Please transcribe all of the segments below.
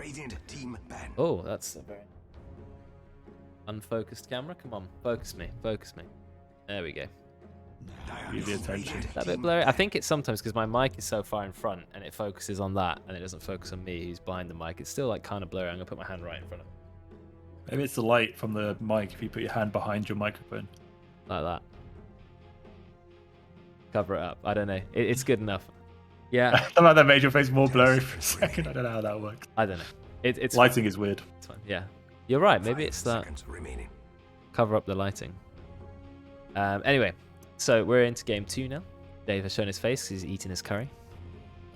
Radiant team ban. Oh, that's a very unfocused camera. Come on, focus me, focus me. There we go. Give the attention. Is that a bit blurry? I think it's sometimes because my mic is so far in front and it focuses on that and it doesn't focus on me who's behind the mic. It's still like kind of blurry. I'm gonna put my hand right in front of it. Maybe it's the light from the mic if you put your hand behind your microphone. Like that. Cover it up. I don't know. It's good enough. Yeah. I thought that made your face more blurry for a second. I don't know how that works. I don't know. It's Lighting is weird. It's fine. Yeah. You're right. Maybe it's that. 5 seconds remaining. Cover up the lighting. Anyway, so we're into game 2 now. Dave has shown his face. He's eating his curry.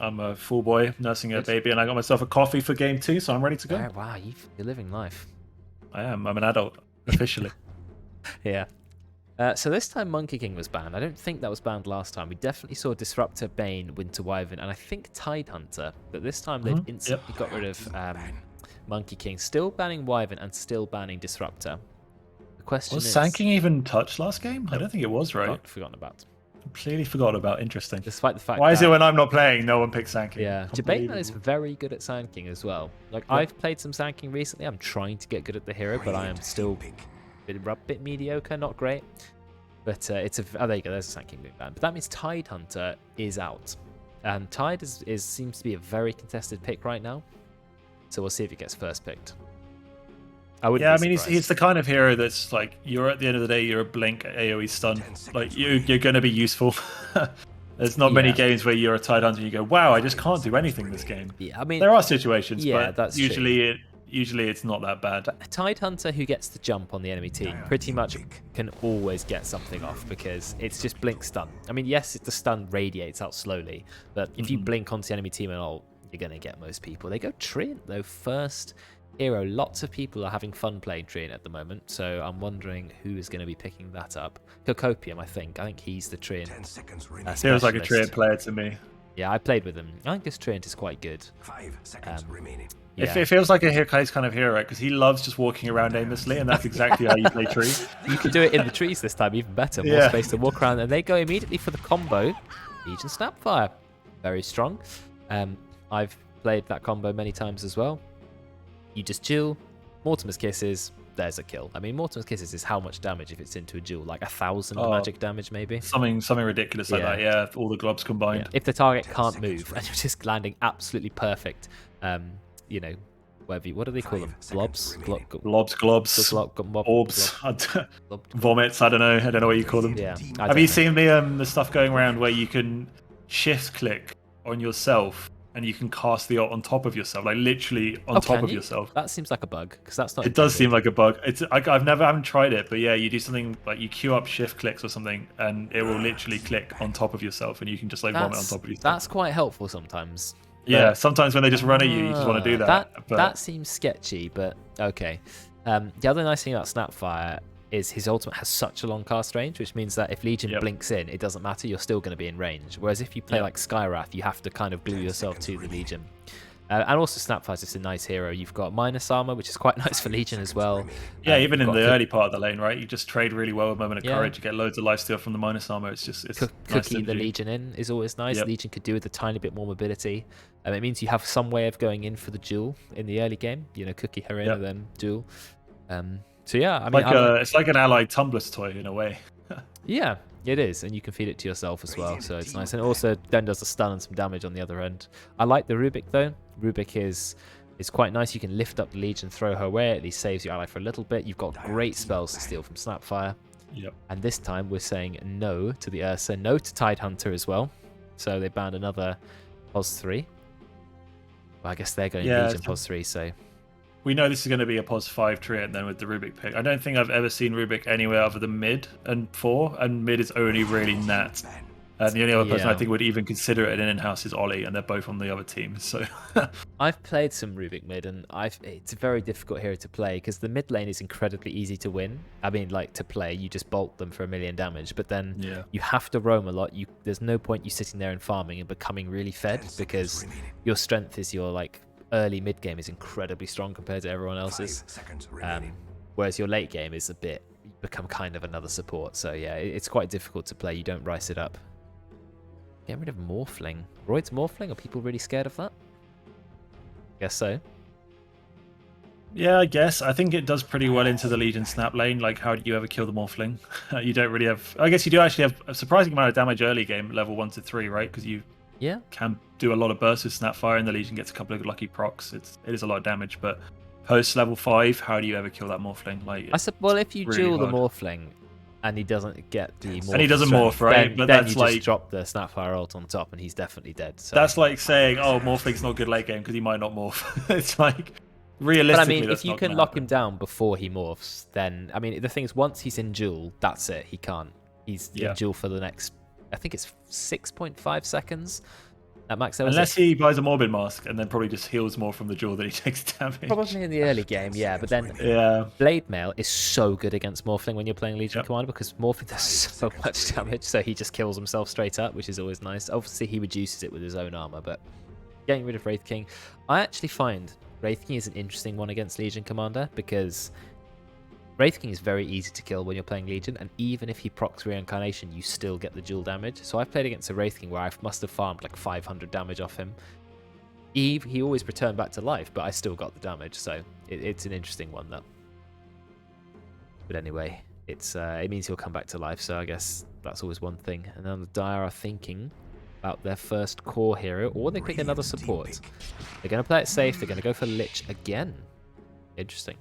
I'm a full boy nursing a baby, and I got myself a coffee for game 2, so I'm ready to go. Oh, wow, you're living life. I am. I'm an adult, officially. Yeah. So this time Monkey King was banned. I don't think that was banned last time. We definitely saw Disruptor, Bane, Winter Wyvern, and I think Tidehunter. But this time they've instantly got rid of Monkey King. Still banning Wyvern and still banning Disruptor. The question Was is... Sanking even touched last game? I don't think it was, right? Forgotten about. Completely forgot about. Interesting. Despite the fact Why is it when I'm not playing, no one picks Sanking? Yeah, Jabana is very good at Sanking as well. Like, I've played some Sanking recently. I'm trying to get good at the hero, but I am still a bit mediocre, not great. But it's a... Oh, there you go. There's a Sanking being banned. But that means Tidehunter is out. And Tide seems to be a very contested pick right now. So we'll see if he gets first picked. Yeah, I mean, he's the kind of hero that's like, you're at the end of the day, you're a blink AoE stun. Like, you're going to be useful. There's not many games where you're a Tidehunter and you go, wow, I just can't do anything this game. Yeah, I mean... There are situations, but that's usually it's not that bad. But a Tidehunter who gets the jump on the enemy team pretty much can always get something off because it's just blink stun. I mean, yes, the stun radiates out slowly, but if you blink onto the enemy team and all, you're going to get most people. They go Treant, though, first hero. Lots of people are having fun playing Treant at the moment, so I'm wondering who is going to be picking that up. Cocopium, I think he's the Treant. Feels like a Treant player to me. Yeah, I played with him. I think this Treant is quite good. 5 seconds remaining. Yeah. It feels like a Hirkai's kind of hero, right? Because he loves just walking around aimlessly, and that's exactly how you play Tree. You can do it in the trees this time, even better. More space to walk around, and they go immediately for the combo. Legion Snapfire. Very strong. I've played that combo many times as well. You just duel, Mortimer's Kisses, there's a kill. I mean, Mortimer's Kisses is how much damage if it's into a duel? Like 1,000 magic damage, maybe? Something ridiculous like that, yeah. All the globs combined. Yeah. If the target can't move and you're just landing absolutely perfect, you know, whatever. What do they call them? Blobs? Globs. Orbs. Vomits, I don't know what you call them. Yeah. Have you seen the stuff going around where you can shift click on yourself and you can cast the ult on top of yourself, like literally on top of yourself? That seems like a bug, because that's not... It does seem like a bug. I haven't tried it, but yeah, you do something like you queue up shift clicks or something, and it will literally click on top of yourself, and you can just like vomit on top of yourself. That's quite helpful sometimes. Yeah, sometimes when they just run at you, you just want to do that. That seems sketchy, but okay. The other nice thing about Snapfire is his ultimate has such a long cast range, which means that if Legion blinks in, it doesn't matter, you're still going to be in range. Whereas if you play like Skywrath, you have to kind of glue yourself to the Legion. And also Snapfire's just a nice hero. You've got minus armor, which is quite nice for Legion as well. Yeah, even in the early part of the lane, right? You just trade really well with Moment of Courage. You get loads of lifesteal from the minus armor. It's Cookie the Legion in is always nice. Legion could do with a tiny bit more mobility. It means you have some way of going in for the duel in the early game. You know, Cookie her in and then duel. So yeah, I mean, it's like an allied Tumblr's toy in a way. Yeah, it is, and you can feed it to yourself as well, so it's nice. And also then does a stun and some damage on the other end. I like the Rubik though. Rubik is quite nice. You can lift up the Legion, throw her away. At least saves your ally for a little bit. You've got great spells to steal from Snapfire. Yep. And this time we're saying no to the Ursa, no to Tidehunter as well. So they banned another POS 3. Well, I guess they're going Legion POS 3, so... We know this is going to be a POS 5 Treant then with the Rubik pick. I don't think I've ever seen Rubik anywhere other than mid and 4, and mid is only really Nat. And the only other person I think would even consider it an in-house is Ollie, and they're both on the other team. So I've played some Rubik mid, and it's a very difficult hero to play because the mid lane is incredibly easy to win. I mean, like to play, you just bolt them for 1 million damage, but then you have to roam a lot. There's no point you sitting there and farming and becoming really fed because your strength is your like early mid game is incredibly strong compared to everyone else's. Whereas your late game is you become kind of another support. So yeah, it's quite difficult to play. You don't rice it up. Get rid of Morphling. Royd's Morphling? Are people really scared of that? Guess so. Yeah, I guess. I think it does pretty well into the Legion snap lane. Like, how do you ever kill the Morphling? You don't really have... I guess you do actually have a surprising amount of damage early game, level 1 to 3, right? Because you can do a lot of bursts with Snapfire, and the Legion gets a couple of lucky procs. It is a lot of damage, but post level 5, how do you ever kill that Morphling? Like, well, if you really duel the hard. Morphling and he doesn't get the morph, and he doesn't morph, right? Then, but then that's you like just drop the Snapfire ult on top, and he's definitely dead. So. that's like saying, oh, Morphling's not good late game because he might not morph. It's like realistically. But I mean, if that's you not can gonna lock happen. him down before he morphs, then I mean, the thing is, once he's in duel, that's it. He can't. He's in duel for the next, I think it's 6.5 seconds at max. Unless he buys a Morbid Mask and then probably just heals more from the duel than he takes damage. Probably in the early game, yeah. But then Blade Mail is so good against Morphling when you're playing Legion Commander because Morphling does so much damage, so he just kills himself straight up, which is always nice. Obviously, he reduces it with his own armor, but getting rid of Wraith King, I actually find Wraith King is an interesting one against Legion Commander because Wraith King is very easy to kill when you're playing Legion, and even if he procs Reincarnation, you still get the dual damage. So I've played against a Wraith King where I must have farmed like 500 damage off him. He always returned back to life, but I still got the damage, so it's an interesting one though. But anyway, it means he'll come back to life, so I guess that's always one thing. And then the Dire are thinking about their first core hero, or they pick another support. They're going to play it safe, they're going to go for Lich again. Interesting.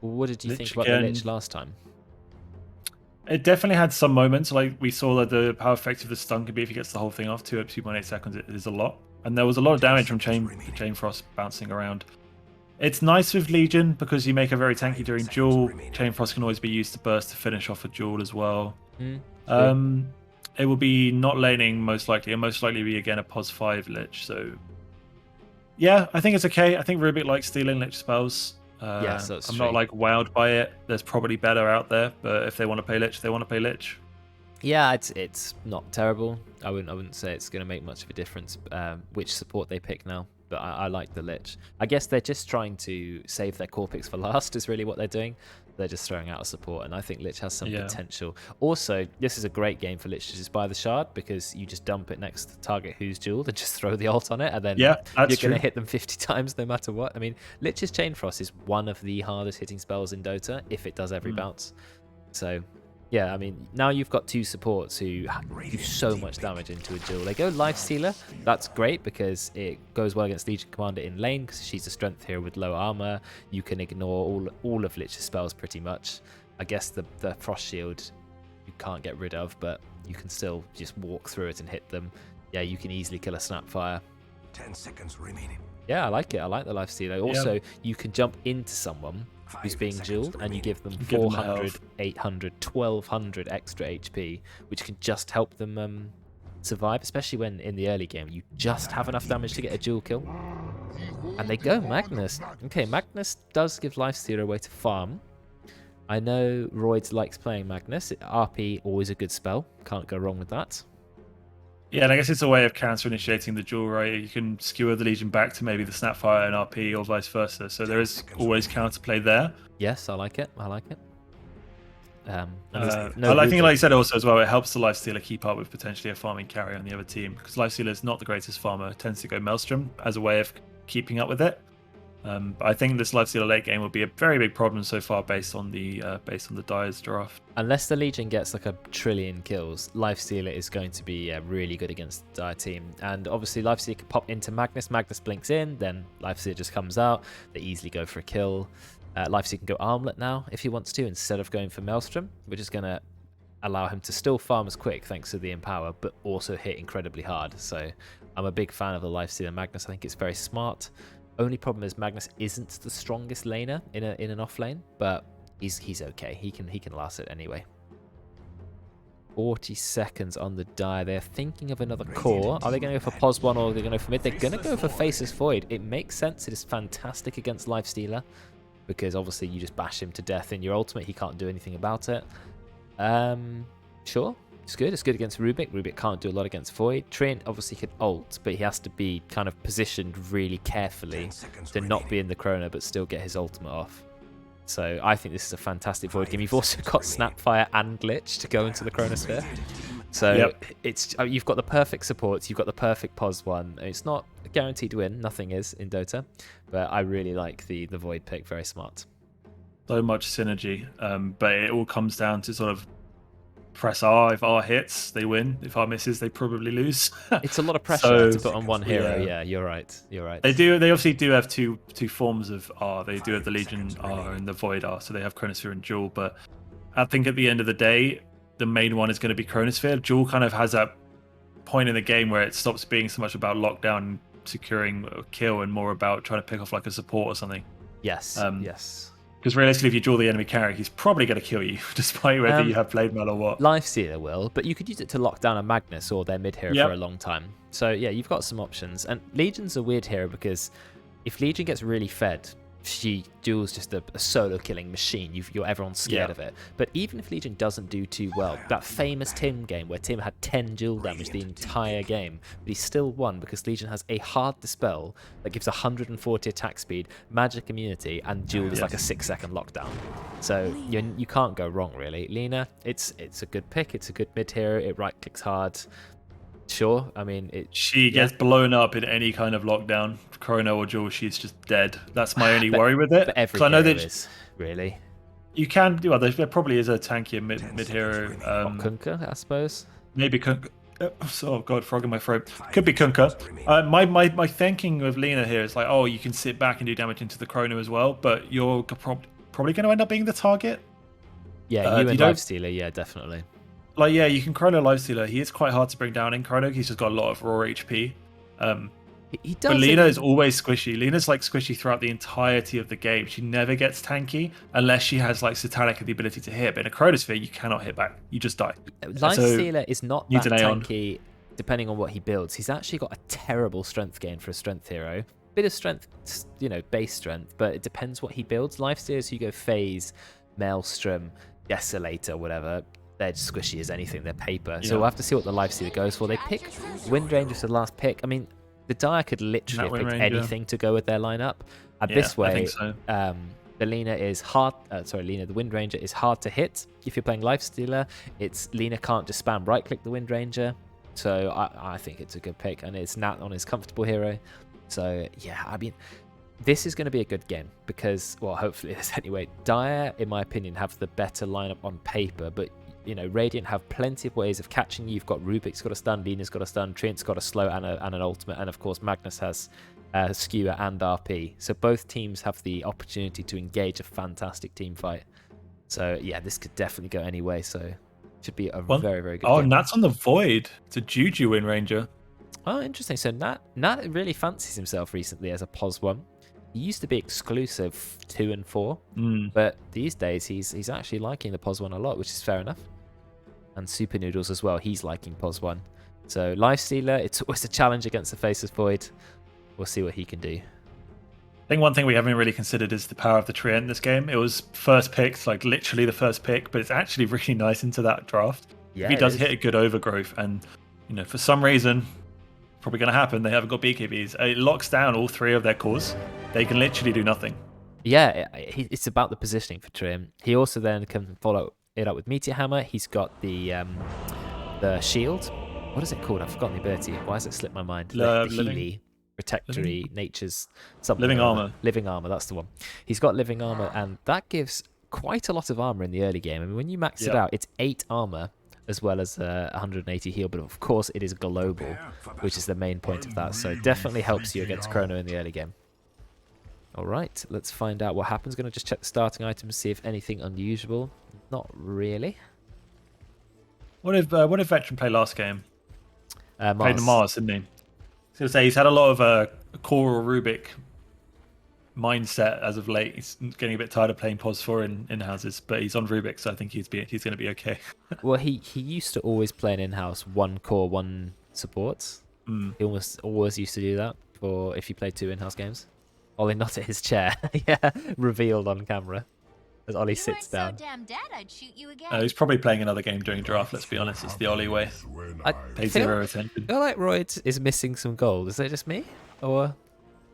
What did you think about the Lich last time? It definitely had some moments. Like we saw that how effective the stun can be if he gets the whole thing off. 2.8 seconds it is a lot. And there was a lot of damage from Chain Frost bouncing around. It's nice with Legion because you make a very tanky during duel. Chain Frost can always be used to burst to finish off a duel as well. It will be not laning most likely, and most likely be again a pos 5 Lich. So yeah, I think it's okay. I think Rubik likes stealing Lich spells. Yes, that's I'm true. not like wowed by it. There's probably better out there, but if they want to play Lich, they want to play Lich. Yeah, it's not terrible. I wouldn't say it's going to make much of a difference which support they pick now, but I like the Lich. I guess they're just trying to save their core picks for last is really what they're doing. They're just throwing out a support, and I think Lich has some potential. Also, this is a great game for Lich to just buy the shard because you just dump it next to the target who's dueled and just throw the ult on it, and then you're going to hit them 50 times no matter what. I mean, Lich's Chain Frost is one of the hardest hitting spells in Dota if it does every bounce. So yeah, I mean, now you've got two supports who do so much damage into a duel. They go Lifestealer. That's great because it goes well against Legion Commander in lane because she's a strength hero with low armor. You can ignore all of Lich's spells pretty much. I guess the Frost Shield you can't get rid of, but you can still just walk through it and hit them. Yeah, you can easily kill a Snapfire. 10 seconds remaining. Yeah, I like it. I like the Lifestealer. Also, you can jump into someone who's being dueled and you give them 400, 800, 1200 extra HP, which can just help them survive, especially when in the early game you just have enough damage to get a duel kill. And they go Magnus. Okay, Magnus does give Lifestealer a way to farm. I know Roids likes playing Magnus. RP, always a good spell. Can't go wrong with that. Yeah, and I guess it's a way of counter-initiating the duel, right? You can skewer the Legion back to maybe the Snapfire and RP or vice versa. So there is always counterplay there. Yes, I like it. I like it. I think, like you said also as well, it helps the Lifestealer keep up with potentially a farming carry on the other team because Lifestealer is not the greatest farmer. It tends to go Maelstrom as a way of keeping up with it. But I think this Lifestealer late game will be a very big problem so far based on the Dire's draft. Unless the Legion gets like 1 trillion kills, Lifestealer is going to be really good against the Dire team. And obviously Lifestealer can pop into Magnus. Magnus blinks in, then Lifestealer just comes out. They easily go for a kill. Lifestealer can go Armlet now if he wants to instead of going for Maelstrom, which is going to allow him to still farm as quick thanks to the Empower, but also hit incredibly hard. So I'm a big fan of the Lifestealer Magnus. I think it's very smart. Only problem is Magnus isn't the strongest laner in an off lane, but he's okay. He can last it anyway. 40 seconds on the Dire. They're thinking of another core. Are they going to go for pos 1 or are they going to go for mid? They're going to go for Faceless Void. It makes sense. It is fantastic against Lifestealer because obviously you just bash him to death in your ultimate. He can't do anything about it. Sure. It's good. It's good against Rubik. Rubik can't do a lot against Void. Trent obviously can ult, but he has to be kind of positioned really carefully to not be in the Chrono, but still get his ultimate off. So I think this is a fantastic Void game. You've also got Snapfire and Lich to go into the Chronosphere. So it's you've got the perfect supports, you've got the perfect pos one. It's not a guaranteed win, nothing is in Dota, but I really like the Void pick, very smart. So much synergy, but it all comes down to sort of press R. If R hits, they win. If R misses, they probably lose. It's a lot of pressure to put on one hero. Yeah, you're right. They obviously do have two forms of R. They do have the Legion R and the Void R, so they have Chronosphere and Jewel. But I think at the end of the day, the main one is going to be Chronosphere. Jewel kind of has that point in the game where it stops being so much about lockdown, securing a kill, and more about trying to pick off like a support or something. Yes. Yes. Because realistically, if you draw the enemy carry, he's probably going to kill you, despite whether you have played Mel or what. Lifestealer will, but you could use it to lock down a Magnus or their mid hero for a long time. So yeah, you've got some options. And Legion's a weird hero because if Legion gets really fed, Jewel's just a solo killing machine. Everyone's scared of it. But even if Legion doesn't do too well, that famous Tim game where Tim had 10 Jewel damage the entire game, but he still won because Legion has a hard dispel that gives 140 attack speed, magic immunity, and Jewel is like a 6-second lockdown. So you can't go wrong really. Lina, it's a good pick. It's a good mid hero. It right clicks hard. Sure, I mean she gets blown up in any kind of lockdown, Chrono or Jewel. She's just dead. That's my only worry with it. But every hero is really. You can do other. There probably is a tankier mid hero. Kunkka, I suppose. Maybe Kunkka. Oh god, frog in my throat. Could be Kunkka. My thinking with Lina here is like, oh, you can sit back and do damage into the Chrono as well, but you're probably going to end up being the target. Yeah, you and Lifestealer, yeah, definitely. Like, yeah, you can Chrono Lifestealer. He is quite hard to bring down in Chrono. He's just got a lot of raw HP. He does. But Lina is always squishy. Lina's like squishy throughout the entirety of the game. She never gets tanky unless she has like Satanic and the ability to hit. But in a Chronosphere, you cannot hit back. You just die. Lifestealer is not that tanky depending on what he builds. He's actually got a terrible strength gain for a strength hero. Bit of strength, base strength, but it depends what he builds. Lifestealers, you go Phase, Maelstrom, Desolator, whatever. They're just squishy as anything. They're paper. So we'll have to see what the Lifestealer goes for. They pick Windranger for the last pick. I mean, the Dire could literally have picked anything to go with their lineup. And this way, I think so. The Lina is hard. The Windranger is hard to hit. If you're playing Lifestealer, Lina can't just spam right click the Windranger. So I think it's a good pick, and it's Nat on his comfortable hero. So yeah, I mean, this is going to be a good game because, well, hopefully it is anyway. Dire, in my opinion, have the better lineup on paper, but Radiant have plenty of ways of catching you. You've got Rubik's got a stun, Lina's got a stun, Treant's got a slow and an ultimate, and of course Magnus has Skewer and RP. So both teams have the opportunity to engage a fantastic team fight. So yeah, this could definitely go any way. So it should be a very, very good game. Oh, Nat's on the Void. It's a Juju Windranger. Oh, interesting. So Nat really fancies himself recently as a POS 1. He used to be exclusive 2 and 4, but these days he's actually liking the POS 1 a lot, which is fair enough. And Super Noodles as well, he's liking POS 1. So Lifestealer, it's always a challenge against the Faceless Void. We'll see what he can do. I think one thing we haven't really considered is the power of the Treant in this game. It was first picked, like literally the first pick, but it's actually really nice into that draft. Yeah, if he does hit a good overgrowth, and for some reason, probably going to happen, they haven't got BKBs. It locks down all 3 of their cores. They can literally do nothing. Yeah, it's about the positioning for Treant. He also then can follow it up with Meteor Hammer. He's got the shield. What is it called? I've forgotten the ability. Why has it slipped my mind? The Healy, Protectory, Nature's something. Living Armor. Living Armor, that's the one. He's got Living Armor, and that gives quite a lot of armor in the early game. I mean, when you max it out, it's 8 armor as well as 180 heal, but of course it is global, which is the main point of that. So it definitely helps you against Chrono in the early game. All right, let's find out what happens. Going to just check the starting items, see if anything unusual. Not really. What if Veteran played last game? Mars. Played in Mars, didn't he? I was going to say he's had a lot of core or Rubik mindset as of late. He's getting a bit tired of playing POS 4 in houses, but he's on Rubik, so I think he's going to be okay. Well, he used to always play an in-house 1 core, 1 support. He almost always used to do that for if you played 2 in-house games. Ollie not at his chair. Yeah, revealed on camera as Ollie sits down. So damn dead, I'd shoot you again. He's probably playing another game during draft, let's be honest. It's the Ollie way. Pay 0 attention. I feel like Royd is missing some gold. Is it just me? Or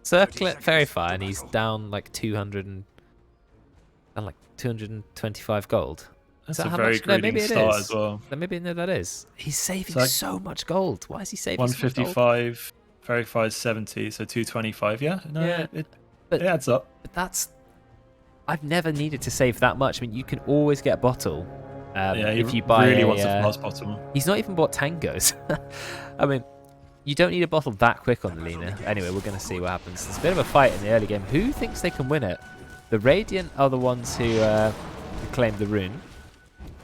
circle it very far and he's down like 200 and like 225 gold. That's a very greedy start as well. Maybe no, that is. He's saving so much gold. Why is he saving 155, so verified 70, so 225. Yeah, no, yeah. It adds up. But that's... I've never needed to save that much. I mean, you can always get a bottle. If you buy really wants a fast bottle. He's not even bought tangos. I mean, you don't need a bottle that quick on the Lina. Anyway, we're going to see what happens. There's a bit of a fight in the early game. Who thinks they can win it? The Radiant are the ones who claimed the rune.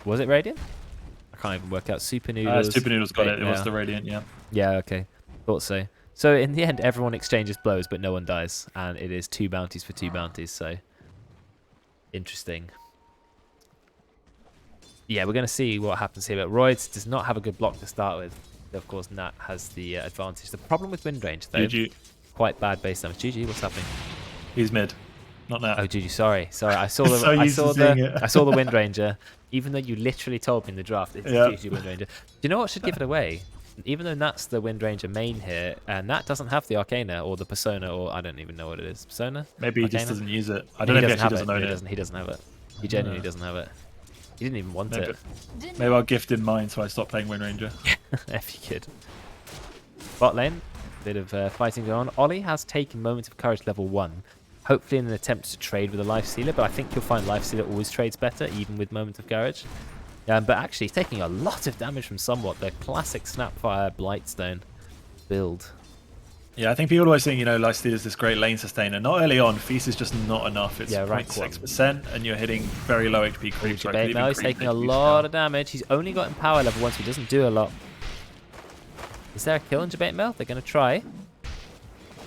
Was it Radiant? I can't even work out. Super Noodles. Super Noodles got it. It was the Radiant, yeah. Yeah, okay. Thought so. So in the end, everyone exchanges blows, but no one dies. And it is 2 bounties for 2 bounties, so... Interesting. Yeah, we're going to see what happens here. But Royds does not have a good block to start with. Of course, Nat has the advantage. The problem with wind range, though, quite bad base damage. GG, what's happening? He's mid, not Nat. Oh, GG, sorry. I saw the I saw the wind ranger. Even though you literally told me in the draft, it's GG wind ranger. Do you know what should give it away? Even though Nat's the wind ranger main here, Nat doesn't have the Arcana or the Persona, or I don't even know what it is. Persona? Maybe he just doesn't use it. I don't know if he actually doesn't own it. He doesn't have it. He genuinely doesn't have it. He didn't even want it. Maybe I'll gift in mine so I stop playing Wind Ranger. If you could. Bot lane, bit of fighting going on. Ollie has taken Moment of Courage level 1, hopefully in an attempt to trade with a Life Stealer, but I think you'll find Life Stealer always trades better, even with Moment of Courage. But actually, he's taking a lot of damage from Somewhat, the classic Snapfire Blightstone build. Yeah, I think people always think, Life Stealer is this great lane sustainer. Not early on. Feast is just not enough. It's 0.6%, and you're hitting very low HP creeps. Now he's taking a lot of damage. He's only got in power level 1, so he doesn't do a lot. Is there a kill in Debate Mail? They're going to try.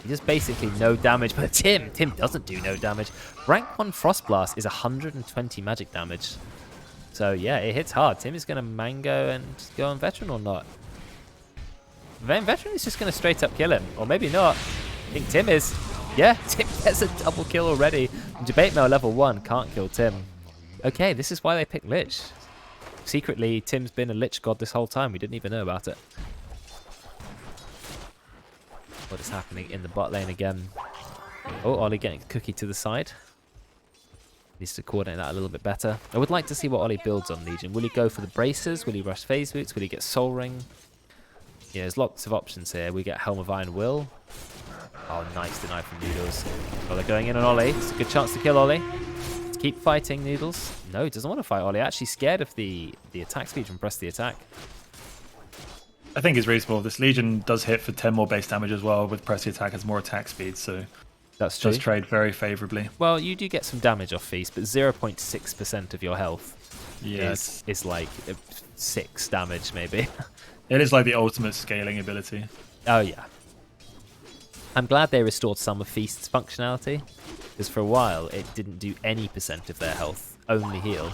He does basically no damage, but Tim doesn't do no damage. Rank 1 Frost Blast is 120 magic damage. So yeah, it hits hard. Tim is going to mango and go on Veteran or not? Veteran is just going to straight up kill him. Or maybe not. I think Tim is. Yeah, Tim gets a double kill already. Debate Mail level 1 can't kill Tim. Okay, this is why they picked Lich. Secretly, Tim's been a Lich god this whole time. We didn't even know about it. What is happening in the bot lane again? Oh, Ollie getting a cookie to the side. Needs to coordinate that a little bit better. I would like to see what Ollie builds on Legion. Will he go for the braces? Will he rush phase boots? Will he get Soul Ring? Yeah, there's lots of options here. We get Helm of Iron Will. Oh, nice deny from Noodles. Oh, they're going in on Ollie. It's a good chance to kill Ollie. Let's keep fighting, Noodles. No, he doesn't want to fight Ollie. Actually scared of the attack speed from Press the Attack. I think it's reasonable. This Legion does hit for 10 more base damage as well. With Press the Attack has more attack speed, so that's true. Does trade very favourably. Well, you do get some damage off Feast, but 0.6% of your health is like 6 damage, maybe. It is like the ultimate scaling ability. Oh, yeah. I'm glad they restored some of Feast's functionality, because for a while it didn't do any percent of their health, only heal.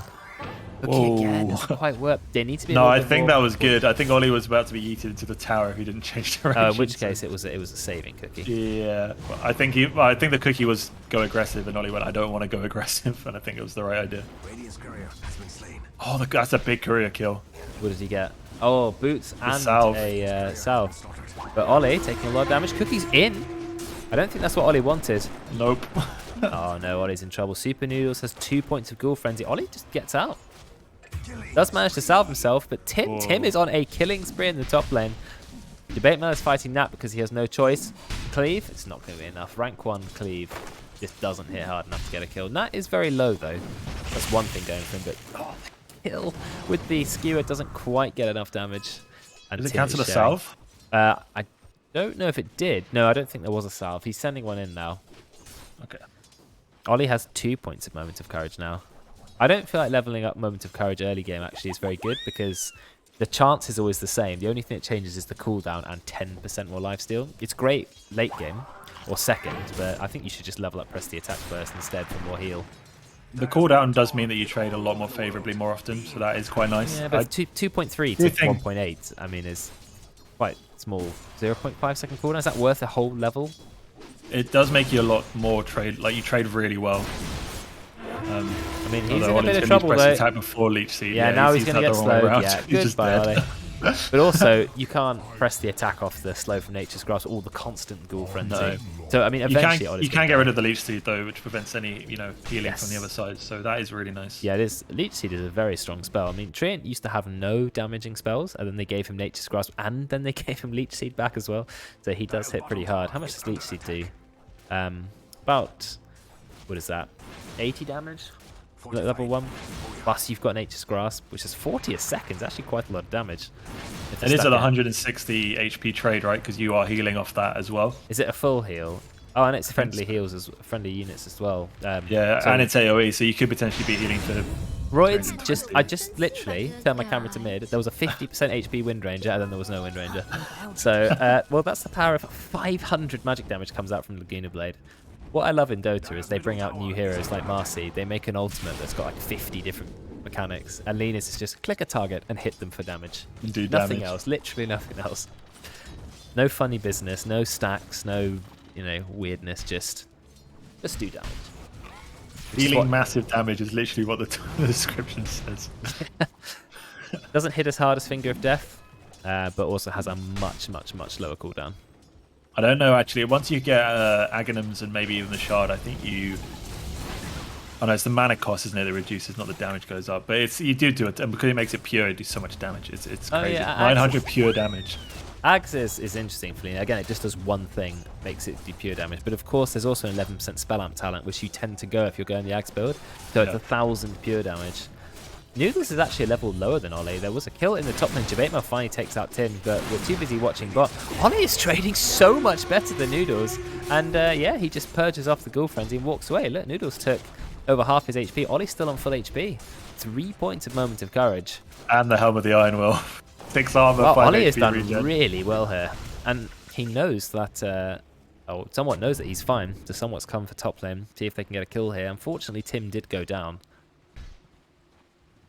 Okay, again, doesn't quite work. They need to be. No, I think that was good. I think Ollie was about to be yeeted into the tower if he didn't change direction. In which case, it was a saving cookie. Yeah, I think the cookie was go aggressive, and Ollie went, I don't want to go aggressive, and I think it was the right idea. Radiant's courier has been slain. Oh, that's a big courier kill. What did he get? Oh, boots and a salve. But Ollie taking a lot of damage. Cookie's in. I don't think that's what Ollie wanted. Nope. Oh no, Ollie's in trouble. Super Noodles has 2 points of Ghoul Frenzy. Ollie just gets out. Does manage to salve himself, but Tim is on a killing spree in the top lane. Debate Mail is fighting Nat because he has no choice. Cleave, it's not going to be enough. Rank 1 Cleave just doesn't hit hard enough to get a kill. Nat is very low though. That's one thing going for him, but the kill with the skewer doesn't quite get enough damage. And Does it cancel a salve? I don't know if it did. No, I don't think there was a salve. He's sending one in now. Okay. Ollie has 2 points of Moment of Courage now. I don't feel like leveling up Moment of Courage early game actually is very good because the chance is always the same. The only thing that changes is the cooldown and 10% more lifesteal. It's great late game or second, but I think you should just level up Press the Attack first instead for more heal. The cooldown does mean that you trade a lot more favourably more often, so that is quite nice. Yeah, but 2.3 to 1.8, I mean, is quite small. 0.5 second cooldown, is that worth a whole level? It does make you a lot more trade, like you trade really well. I mean, he's in a bit of trouble though. Attack before Leech Seed. Yeah, now he's going to get slowed. Yeah, goodbye, Ollie. But also, you can't press the attack off the slow from Nature's Grasp or the constant Ghoul Frenzy. No. So, I mean, eventually... You can get rid of the Leech Seed, though, which prevents any, healing Yes. from the other side. So that is really nice. Yeah, it is. Leech Seed is a very strong spell. I mean, Treant used to have no damaging spells, and then they gave him Nature's Grasp, and then they gave him Leech Seed back as well. So he does hit pretty hard. How much does Leech Seed do? About... What is that? 80 damage? Level 1. Plus you've got Nature's Grasp, which is 40 a second. It's actually quite a lot of damage. It is at 160 HP trade, right? Because you are healing off that as well. Is it a full heal? Oh, and it's friendly heals, friendly units as well. Yeah, so and it's AoE, so you could potentially be healing for... Roids, I just literally turned my camera to mid. There was a 50% HP Wind Ranger, and then there was no Wind Ranger. So, well, that's the power of 500 magic damage comes out from Laguna Blade. What I love in Dota is they bring out new heroes like Marcy. They make an ultimate that's got like 50 different mechanics. And Linus is just click a target and hit them for damage. Nothing else. Literally nothing else. No funny business. No stacks. No, weirdness. Just do damage. Dealing massive damage is literally what the description says. Doesn't hit as hard as Finger of Death, but also has a much, much, much lower cooldown. I don't know, actually. Once you get Aghanims and maybe even the Shard, I think you... Oh no, it's the mana cost, isn't it, that reduces, not the damage goes up. But you do it, and because it makes it pure, it does so much damage. It's crazy. Yeah, 900 pure damage. Ags is interesting for Lina. Again, it just does one thing, makes it do pure damage. But of course, there's also an 11% Spell Amp talent, which you tend to go if you're going the Ags build. So it's 1,000 pure damage. Noodles is actually a level lower than Ollie. There was a kill in the top lane. Jabaitma finally takes out Tim, but we're too busy watching bot. Ollie is trading so much better than Noodles. And yeah, he just purges off the Ghoul Frenzy and walks away. Look, Noodles took over half his HP. Ollie's still on full HP. 3 points of Moment of Courage. And the Helm of the Iron Will. 6 armor, well, 5 Ollie HP has done regen. really well here. And he knows that... somewhat knows that he's fine. So somewhat's come for top lane. See if they can get a kill here. Unfortunately, Tim did go down.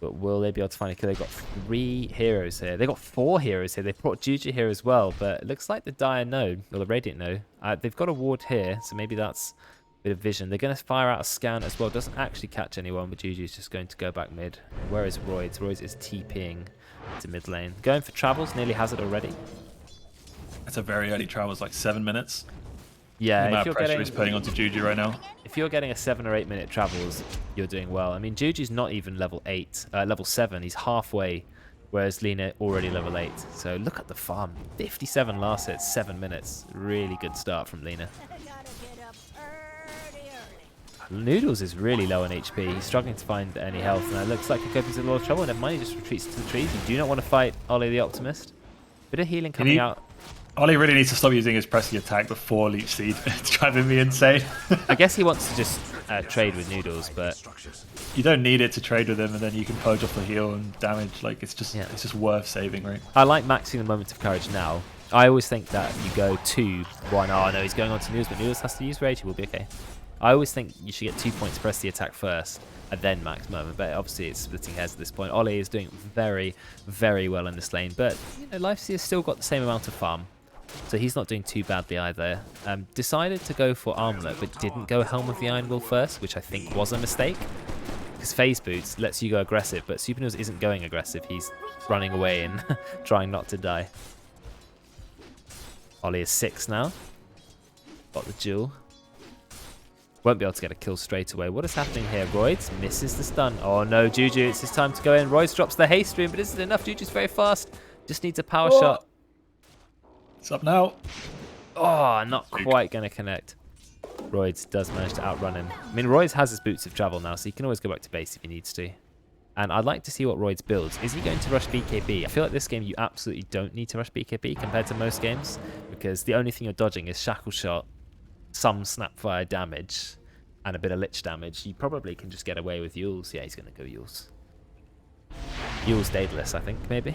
But will they be able to find a kill? They've got 3 heroes here. They've got 4 heroes here. They brought Juju here as well, but it looks like the Dire node, or the Radiant node. They've got a ward here, so maybe that's a bit of vision. They're going to fire out a scan as well. Doesn't actually catch anyone, but Juju's just going to go back mid. Where is Roids? Roids is TPing to mid lane. Going for travels, nearly has it already. That's a very early travel. It's like 7 minutes. Yeah, the amount of pressure he's putting onto Juju right now. If you're getting a 7 or 8 minute travels, you're doing well. I mean, Juju's not even level 7. He's halfway, whereas Lina already level 8. So look at the farm. 57 last hit, 7 minutes. Really good start from Lina. Noodles is really low on HP. He's struggling to find any health. Now it looks like he goes into a lot of trouble. Never mind, he just retreats to the trees. You do not want to fight Ollie the Optimist. Bit of healing coming out. Ollie really needs to stop using his pressing attack before Leech Seed. It's driving me insane. I guess he wants to just trade with Noodles, but you don't need it to trade with him, and then you can purge off the heal and damage. Like it's just worth saving, right? I like maxing the Moment of Courage now. I always think that you go 2, 1. Oh no, he's going on to Noodles, but Noodles has to use Rage. He will be okay. I always think you should get 2 points, press the attack first, and then max Moment. But obviously it's splitting hairs at this point. Ollie is doing very, very well in this lane, but Lifesteal's still got the same amount of farm. So he's not doing too badly either. Decided to go for Armlet, but didn't go Helm of the Iron Will first, which I think was a mistake. Because Phase Boots lets you go aggressive, but Super Noodles isn't going aggressive. He's running away and trying not to die. Ollie is 6 now. Got the jewel. Won't be able to get a kill straight away. What is happening here? Roids misses the stun. Oh no, Juju, it's his time to go in. Roids drops the haste stream, but isn't enough. Juju's very fast. Just needs a power shot. It's up now. Oh, not quite going to connect. Roids does manage to outrun him. I mean, Roids has his boots of travel now, so he can always go back to base if he needs to. And I'd like to see what Roids builds. Is he going to rush BKB? I feel like this game you absolutely don't need to rush BKB compared to most games, because the only thing you're dodging is Shackle Shot, some Snapfire damage, and a bit of Lich damage. You probably can just get away with Yules. Yeah, he's going to go Yules. Yules Daedalus, I think, maybe.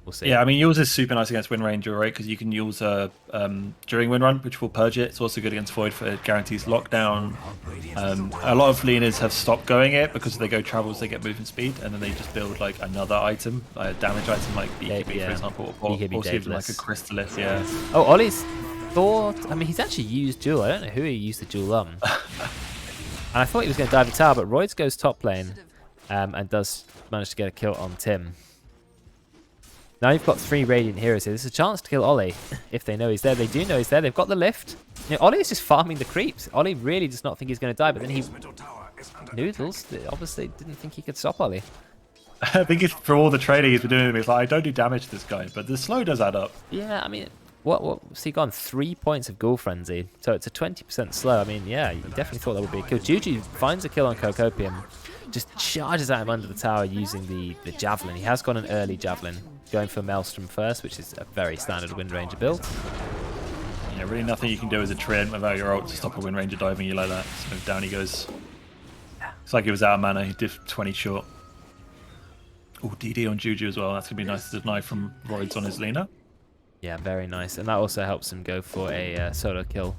We'll see. Yeah, I mean, Yules is super nice against Wind Ranger, right? Because you can use during Wind Run, which will purge it. It's also good against Void for guarantees lockdown. A lot of leaners have stopped going it because they go travels, they get movement speed, and then they just build like another item, a damage item like BKB, for example, or even like a Crystalith. Yeah. Oh, Ollie's thought. I mean, he's actually used Jewel. I don't know who he used the Jewel on. And I thought he was going to dive the tower, but Roids goes top lane and does manage to get a kill on Tim. Now you've got 3 Radiant heroes here. There's a chance to kill Ollie if they know he's there. They do know he's there. They've got the lift. You know, Ollie is just farming the creeps. Ollie really does not think he's going to die, but then he... Noodles obviously didn't think he could stop Ollie. I think it's for all the trading he's been doing, it's like, I don't do damage to this guy, but the slow does add up. Yeah, I mean, so he gone 3 points of Ghoul Frenzy, so it's a 20% slow. I mean, yeah, you definitely thought that would be a kill. Juju finds a kill on Cocopium, just charges at him under the tower using the Javelin. He has got an early Javelin, going for Maelstrom first, which is a very standard Wind Ranger build. Yeah, really nothing you can do as a Treant without your ult to stop a Wind Ranger diving you like that. So down he goes. It's like he was out of mana, he did 20 short. Oh, DD on Juju as well. That's going to be nice to deny from Roids on his Lina. Yeah, very nice. And that also helps him go for a solo kill.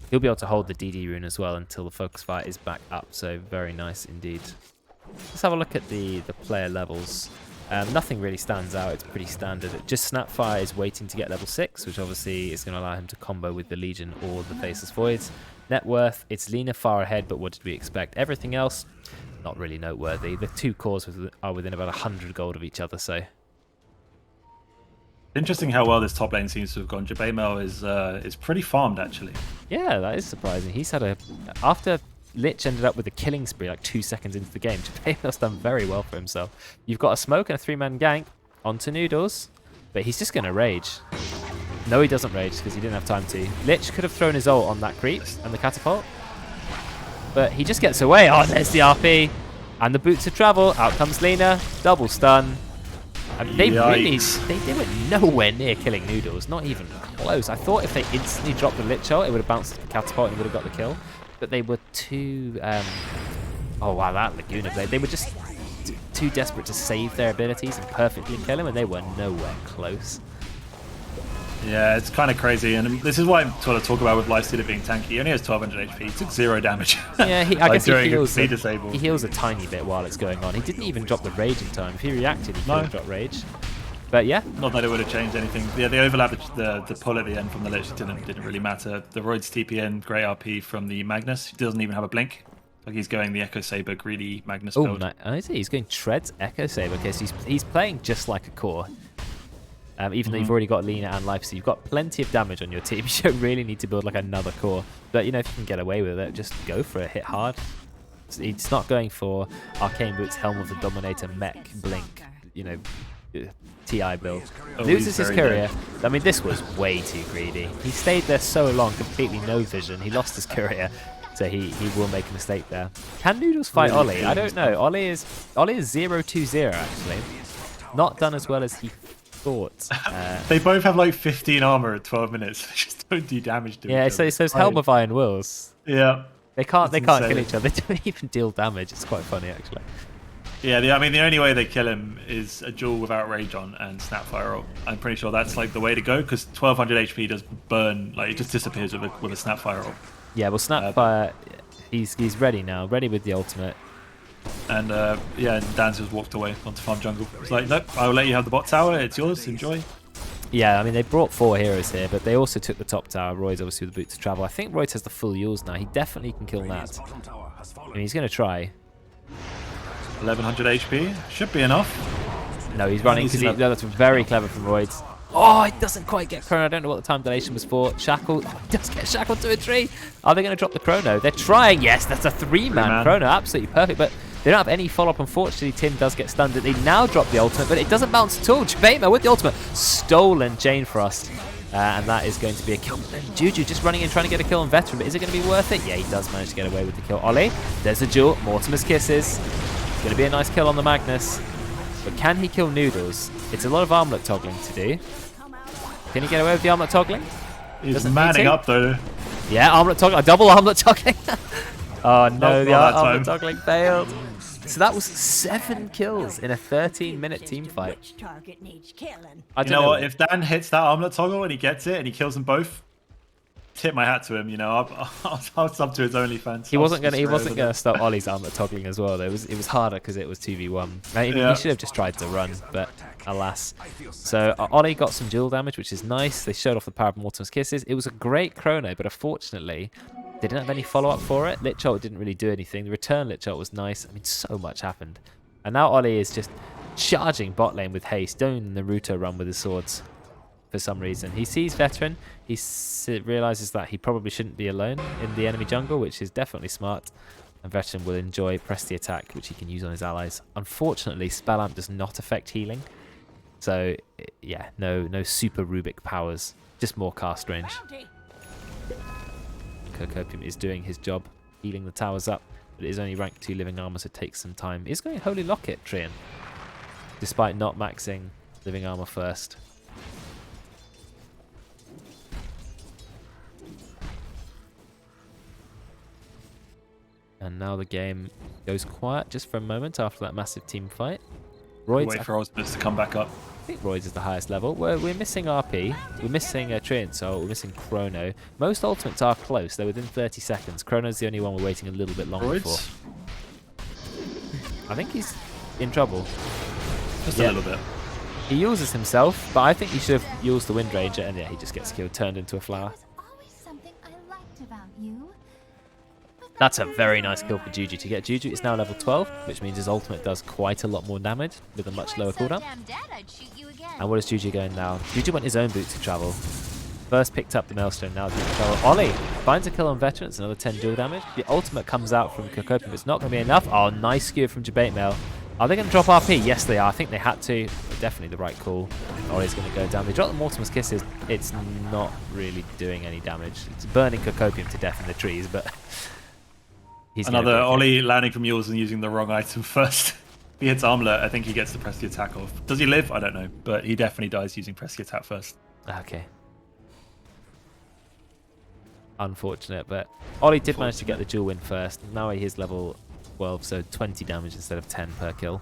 He'll be able to hold the DD rune as well until the focus fight is back up. So very nice indeed. Let's have a look at the player levels. Nothing really stands out. It's pretty standard. Just Snapfire is waiting to get level 6, which obviously is going to allow him to combo with the Legion or the Faceless Voids. Net worth, it's Lina far ahead, but what did we expect? Everything else, not really noteworthy. The 2 cores are within about 100 gold of each other, so... Interesting how well this top lane seems to have gone. Jabamel is pretty farmed, actually. Yeah, that is surprising. He's had a... After Lich ended up with a killing spree like 2 seconds into the game, Jabamel's done very well for himself. You've got a smoke and a 3-man gank onto Noodles, but he's just going to rage. No, he doesn't rage because he didn't have time to. Lich could have thrown his ult on that creep and the catapult, but he just gets away. Oh, there's the RP. And the boots of travel. Out comes Lina. Double stun. And they were nowhere near killing Noodles. Not even close. I thought if they instantly dropped the Lich ult, it would have bounced the catapult and would have got the kill. But they were too... oh, wow, that Laguna Blade. They were just too desperate to save their abilities and perfectly kill him, and they were nowhere close. Yeah, it's kind of crazy, and this is what I'm trying to talk about with Lifestealer being tanky. He only has 1200 HP. He took 0 damage. Yeah, I guess he heals a tiny bit while it's going on. He didn't even drop the rage in time. If he reacted, he could have dropped rage. But yeah. Not that it would have changed anything. Yeah, they overlapped the pull at the end from the Lich. Didn't really matter. The Roids TPN, great RP from the Magnus. He doesn't even have a blink. Like he's going the Echo Saber greedy Magnus build. Oh, I see. He's going Treads Echo Saber. Okay, so he's playing just like a core. Even though you've already got Lina and Life, so you've got plenty of damage on your team. You don't really need to build like another core. But, you know, if you can get away with it, just go for it. Hit hard. It's not going for Arcane Boots, Helm of the Dominator, Mech, Blink, you know, TI build. Loses his courier. I mean, this was way too greedy. He stayed there so long, completely no vision. He lost his courier. So he will make a mistake there. Can Noodles fight Ollie? I don't know. Ollie is 0-2-0 actually. Not done as well as he thought. They both have like 15 armor at 12 minutes. They just don't do damage to each other. So it's Helm of Iron Wills. Yeah. They can't kill each other. They don't even deal damage. It's quite funny actually. Yeah, I mean the only way they kill him is a duel without rage on and Snapfire ult. I'm pretty sure that's like the way to go because 1200 HP does burn, like it just disappears with a Snapfire ult. Yeah, well Snapfire, he's ready now, ready with the ultimate. And yeah, Dan's just walked away onto farm jungle. It's like, nope, I will let you have the bot tower. It's yours. Enjoy. Yeah, I mean, they brought 4 heroes here, but they also took the top tower. Roy's obviously with the boots of travel. I think Roy has the full Yules now. He definitely can kill Nat. I mean, he's going to try. 1100 HP. Should be enough. No, he's running because that's very clever from Royds. Oh, it doesn't quite get Chrono. I don't know what the time dilation was for. Shackle. Oh, he does get shackled to a tree. Are they going to drop the Chrono? They're trying. Yes, that's a 3-man Chrono. Absolutely perfect. But they don't have any follow-up. Unfortunately, Tim does get stunned. They now drop the ultimate, but it doesn't bounce at all. Jabama with the ultimate. Stolen Chain Frost. And that is going to be a kill. Juju just running in, trying to get a kill on Veteran. But is it going to be worth it? Yeah, he does manage to get away with the kill. Ollie, there's a duel. Mortimer's Kisses. Going to be a nice kill on the Magnus. But can he kill Noodles? It's a lot of armlet toggling to do. Can he get away with the armlet toggling? He's manning up though. Yeah, armlet toggling. A double armlet toggling. Oh no, the armlet toggling failed. So that was 7 kills in a 13-minute team fight. You know what? If Dan hits that armlet toggle and he gets it and he kills them both, tip my hat to him. You know, I'll sub to his OnlyFans. He wasn't gonna stop Ollie's armlet toggling as well. It was harder because it was 2v1. He should have just tried to run, but alas. So Ollie got some dual damage, which is nice. They showed off the power of Mortimer's Kisses. It was a great Chrono, but unfortunately, they didn't have any follow-up for it. Lich ult didn't really do anything. The return Lich ult was nice. I mean, so much happened. And now Ollie is just charging bot lane with haste, doing the Naruto run with his swords for some reason. He sees Veteran. He realizes that he probably shouldn't be alone in the enemy jungle, which is definitely smart. And Veteran will enjoy press the attack, which he can use on his allies. Unfortunately, Spell Amp does not affect healing. So, yeah, no super Rubik powers. Just more cast range. Cocopium is doing his job, healing the towers up. But it is only rank 2 living armor, so it takes some time. He's going Holy Locket, Trian, despite not maxing living armor first. And now the game goes quiet just for a moment after that massive team fight. Wait for ultimates to come back up. I think Royds is the highest level. We're missing RP. We're missing Trian Soul. We're missing Chrono. Most ultimates are close. They're within 30 seconds. Chrono's the only one we're waiting a little bit longer for. I think he's in trouble. Just a little bit. He uses himself, but I think he should have used the Wind Ranger, and yeah, he just gets killed, turned into a flower. That's a very nice kill for Juju. To get Juju is now level 12, which means his ultimate does quite a lot more damage with a much lower cooldown. And what is Juju going now? Juju went his own boot to travel. First picked up the Maelstrom, now the control. Ollie finds a kill on Veterans, another 10 dual damage. The ultimate comes out from Cocopium, but it's not going to be enough. Oh, nice skewer from Debate Mail. Are they going to drop RP? Yes, they are. I think they had to. Definitely the right call. Ollie's going to go down. They drop the Mortimer's Kisses. It's not really doing any damage. It's burning Cocopium to death in the trees, but... Another Ollie landing from yours and using the wrong item first. If he hits Armlet, I think he gets to press the attack off. Does he live? I don't know. But he definitely dies using press the attack first. Okay. Unfortunate, but Ollie did manage to get the dual win first. Now he is level 12, so 20 damage instead of 10 per kill.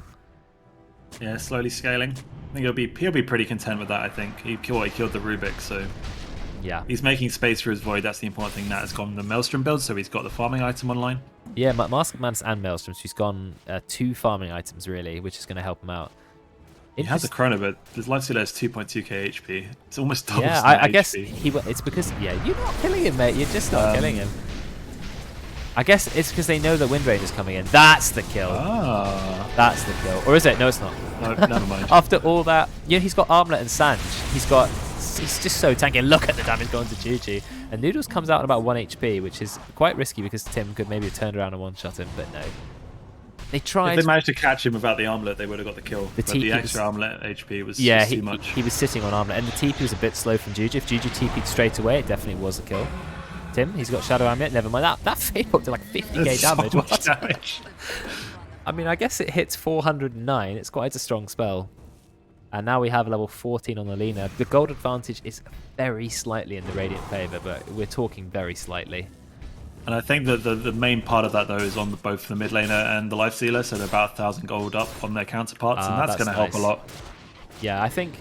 Yeah, slowly scaling. I think he'll be pretty content with that, I think. He killed the Rubik, so... Yeah. He's making space for his Void. That's the important thing. Nat has gone the Maelstrom build, so he's got the farming item online. Yeah, Mask of Madness and Maelstrom. So he's gone 2 farming items, really, which is going to help him out. He has a Chrono, but his Life Stealer is 2.2k HP. It's almost double. Yeah, I guess it's because, yeah, you're not killing him, mate. You're just not killing him. I guess it's because they know that Wind Range is coming in. That's the kill. Ah. That's the kill. Or is it? No, it's not. No, never mind. After all that, you know, he's got Armlet and Sanj. He's just so tanky. Look at the damage going to Juju. And Noodles comes out at about 1 HP, which is quite risky because Tim could maybe have turned around and one-shot him, but no. They tried. If they managed to catch him without the Armlet, they would have got the kill. But the extra Armlet HP was too much. He was sitting on Armlet, and the TP was a bit slow from Juju. If Juju TP'd straight away, it definitely was a kill. Tim, he's got Shadow Amulet. Never mind. That failed to like 50k damage. So much damage. I mean, I guess it hits 409. It's quite a strong spell. And now we have level 14 on the Lina. The gold advantage is very slightly in the Radiant favour, but we're talking very slightly. And I think that the main part of that, though, is on both the mid laner and the Life Stealer, so they're about 1,000 gold up on their counterparts, and that's going to help a lot. Yeah, I think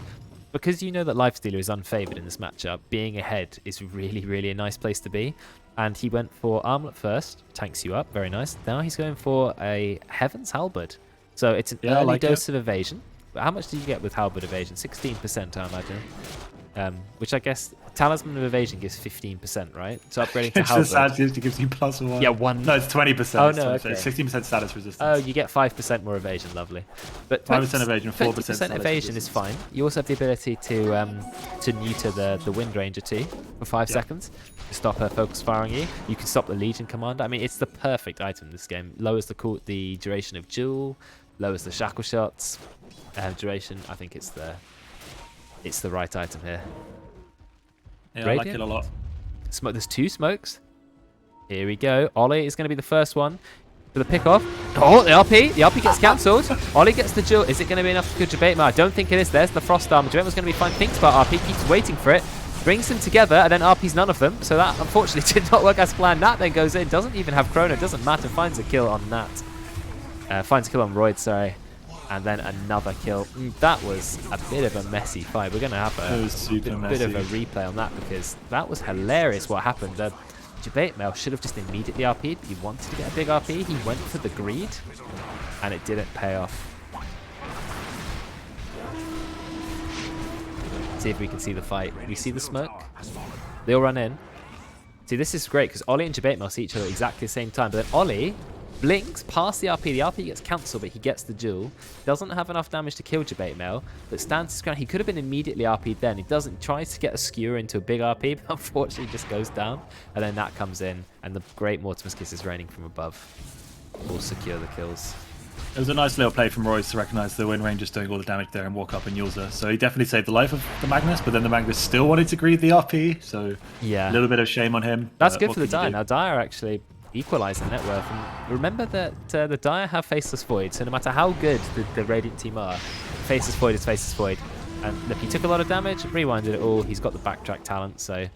because you know that Life Stealer is unfavoured in this matchup, being ahead is really, really a nice place to be. And he went for Armlet first, tanks you up, very nice. Now he's going for a Heaven's Halberd. So it's an early dose of evasion. But how much did you get with Halberd evasion? 16%, I imagine. Which I guess Talisman of Evasion gives 15%, right? So upgrading to Halberd. It gives you +1. Yeah, 1. No, it's 20%. Oh, no, okay. 16% status resistance. Oh, you get 5% more evasion, lovely. But 5% evasion, 4% 20% evasion is fine. You also have the ability to neuter the Wind Ranger too for 5 seconds to stop her focus firing you. You can stop the Legion Commander. I mean, it's the perfect item in this game. Lowers the duration of duel, lowers the shackle shots. Duration, I think it's the right item here. Yeah, Radiant? I like it a lot. There's 2 smokes. Here we go. Ollie is going to be the first one for the pick off. Oh, the RP gets cancelled. Ollie gets the duel. Is it going to be enough to kill Jabaitma? I don't think it is. There's the Frost Armor. Jabaitma's going to be fine. Thinks about RP, keeps waiting for it. Brings them together, and then RP's none of them. So that unfortunately did not work as planned. Nat then goes in. Doesn't even have Chrono. Doesn't matter. Finds a kill on Nat. Finds a kill on Royd, sorry. And then another kill. That was a bit of a messy fight. We're going to have a bit of a replay on that because that was hilarious what happened. Jabaitmail should have just immediately RP'd. He wanted to get a big RP. He went for the greed and it didn't pay off. See if we can see the fight. We see the smoke. They all run in. See, this is great because Ollie and Jabaitmail see each other at exactly the same time. But then Ollie blinks past the RP. The RP gets cancelled, but he gets the duel. Doesn't have enough damage to kill Debate Mail, but stands his ground. He could have been immediately RP'd then. He doesn't. Tries to get a skewer into a big RP, but unfortunately just goes down. And then that comes in, and the great Mortimer's Kiss is raining from above. Will secure the kills. It was a nice little play from Royce to recognise the Wind Ranger's doing all the damage there and walk up and Yulza. So he definitely saved the life of the Magnus, but then the Magnus still wanted to greed the RP, so yeah, a little bit of shame on him. That's good for the Dire. Now Dire actually equalised the net worth. And remember that the Dire have Faceless Void, so no matter how good the Radiant team are, Faceless Void is Faceless Void. And look, he took a lot of damage, rewinded it all. He's got the backtrack talent, so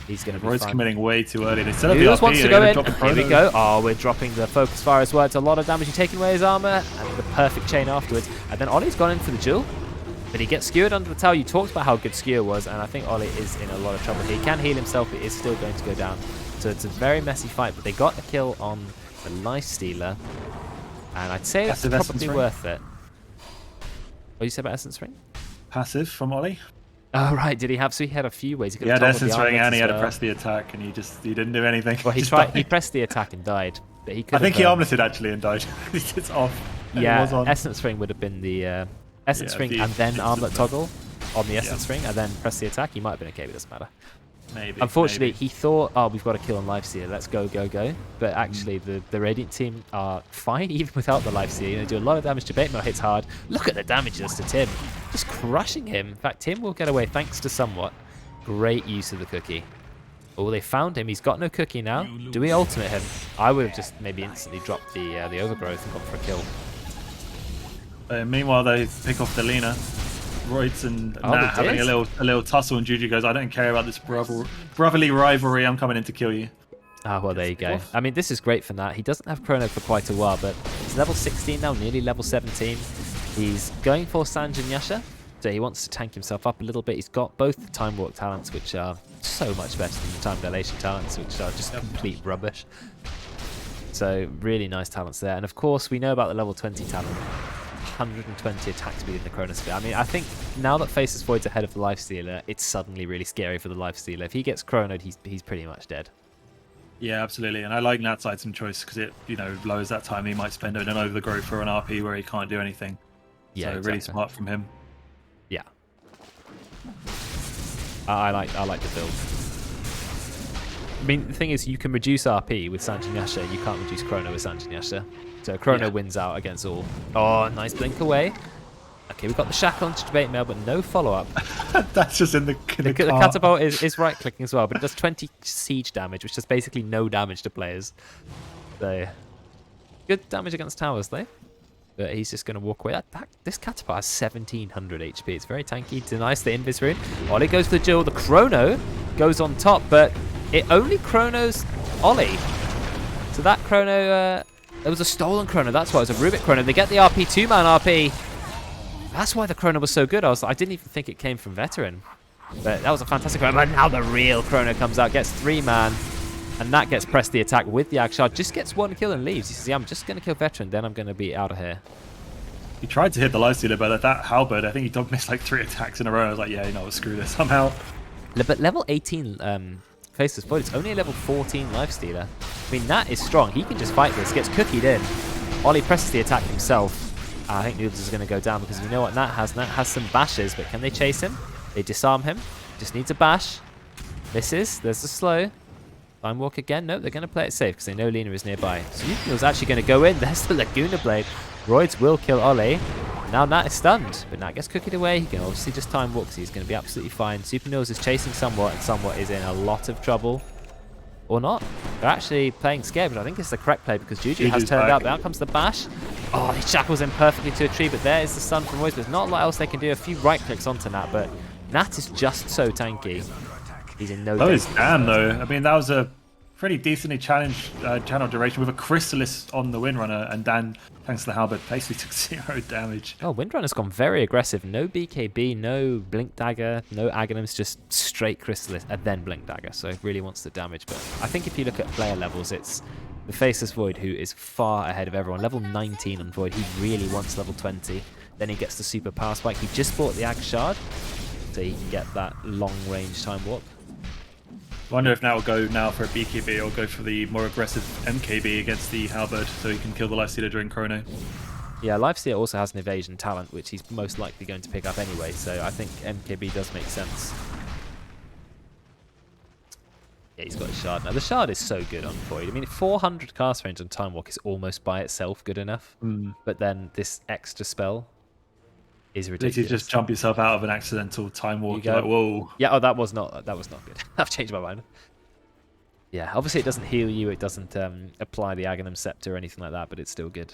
he's going to be Roy's fine. committing way too early. They still have Inhouse the RP. wants to go in. Here we Chrono. go. Oh, we're dropping the focus fire as well. It's a lot of damage. He's taking away his armor, and the perfect chain afterwards. And then Ollie's gone in for the duel, but he gets skewered under the tower. You talked about how good skewer was, and I think Ollie is in a lot of trouble here. He can heal himself, but is still going to go down. So it's a very messy fight, but they got a kill on the Lifestealer, and I'd say that's probably worth it. What you say about Essence Ring? Passive from Ollie. Oh right, did he have? So he had a few ways. He had Essence Ring and he had to press the attack, and he didn't do anything. Well, he tried. He pressed the attack and died, but he could. I think he armleted actually and died. It's off. Yeah, it was on. Essence Ring would have been the Essence Ring and then armlet toggle on the Essence Ring and then press the attack. He might have been okay, but it doesn't matter. Maybe. Unfortunately, he thought, oh, we've got a kill on Lifestealer. Let's go, go, go. But actually, the Radiant team are fine even without the Lifestealer. They do a lot of damage to Debate Mail. Hits hard. Look at the damages to Tim. Just crushing him. In fact, Tim will get away thanks to somewhat. Great use of the cookie. Oh, they found him. He's got no cookie now. Do we ultimate him? I would have just maybe instantly dropped the overgrowth and gone for a kill. Meanwhile, they pick off the Lena. Royce and Nat having a little tussle, and Juju goes, I don't care about this brotherly rivalry, I'm coming in to kill you. Ah, well, there you go. I mean, this is great for Nat. He doesn't have Chrono for quite a while, but he's level 16 now, nearly level 17. He's going for Sanjin Yasha, so he wants to tank himself up a little bit. He's got both the Time Walk talents, which are so much better than the Time Dilation talents, which are just complete rubbish. So, really nice talents there. And of course, we know about the level 20 talent. 120 attack speed in the Chronosphere. I mean, I think now that Faceless Void's ahead of the Lifestealer, it's suddenly really scary for the Lifestealer. If he gets chronoed, he's pretty much dead. Yeah, absolutely. And I like Nat's item choice because it, lowers that time he might spend on an overgrowth for an RP where he can't do anything. Yeah, so exactly. Really smart from him. Yeah. I like the build. I mean, the thing is, you can reduce RP with Sanjin Yasha. You can't reduce Chrono with Sanjin Yasha. So Chrono wins out against all. Oh, nice blink away. Okay, we've got the shackle onto Debate Mail, but no follow-up. That's just in the catapult is right-clicking as well, but it does 20 siege damage, which does basically no damage to players. So, good damage against towers, though. But he's just going to walk away. This catapult has 1700 HP. It's very tanky. Denies the Invis rune. Ollie goes for the duel. The Chrono goes on top, but it only Chronos Ollie. So that Chrono... there was a stolen Chrono. That's why it was a Rubik Chrono. They get the RP, 2-man RP. That's why the Chrono was so good. I didn't even think it came from Veteran. But that was a fantastic Chrono. But now the real Chrono comes out, gets 3-man. And that gets pressed the attack with the Agshard. Just gets one kill and leaves. He says, yeah, I'm just going to kill Veteran, then I'm going to be out of here. He tried to hit the Lifestealer, but that Halberd, I think he missed like 3 attacks in a row. I was like, yeah, screw this somehow. But level 18 Faceless Void, it's only a level 14 Lifestealer. I mean, Nat is strong. He can just fight this. Gets cookied in. Ollie presses the attack himself. I think Noodles is going to go down because you know what Nat has? Nat has some bashes, but can they chase him? They disarm him. Just needs a bash. Misses. There's the slow. Time Walk again. Nope, they're going to play it safe because they know Lena is nearby. So Noodles actually going to go in. There's the Laguna Blade. Roids will kill Ollie. Now Nat is stunned, but Nat gets cookied away. He can obviously just time walk, so he's going to be absolutely fine. Super Nils is chasing Somewhat, and Somewhat is in a lot of trouble. Or not. They're actually playing scared, but I think it's the correct play because Juju has turned up. Out comes the bash. Oh, he shackles in perfectly to a tree, but there is the stun from Royce. There's not a lot else they can do. A few right clicks onto Nat, but Nat is just so tanky. He's in no danger. That was Dan, though. I mean, that was a pretty decently challenged channel duration with a Chrysalis on the Windrunner, and Dan, thanks to the Halberd, basically took 0 damage. Oh, Windrunner's gone very aggressive. No BKB, no Blink Dagger, no Aghanims, just straight Chrysalis, and then Blink Dagger, so really wants the damage. But I think if you look at player levels, it's the Faceless Void who is far ahead of everyone. Level 19 on Void, he really wants level 20. Then he gets the super power spike. He just bought the Ag Shard, so he can get that long range time walk. I wonder if now will go now for a BKB or go for the more aggressive MKB against the Halberd so he can kill the Lifestealer during Chrono. Yeah, Lifestealer also has an evasion talent, which he's most likely going to pick up anyway, so I think MKB does make sense. Yeah, he's got a Shard now. The Shard is so good on Void. I mean, 400 cast range on Time Walk is almost by itself good enough, but then this extra spell is ridiculous. Literally just jump yourself out of an accidental Time Walk. You're like, whoa. Yeah, oh, that was not good. I've changed my mind. Yeah, obviously it doesn't heal you, it doesn't apply the Aghanim Scepter or anything like that, but it's still good.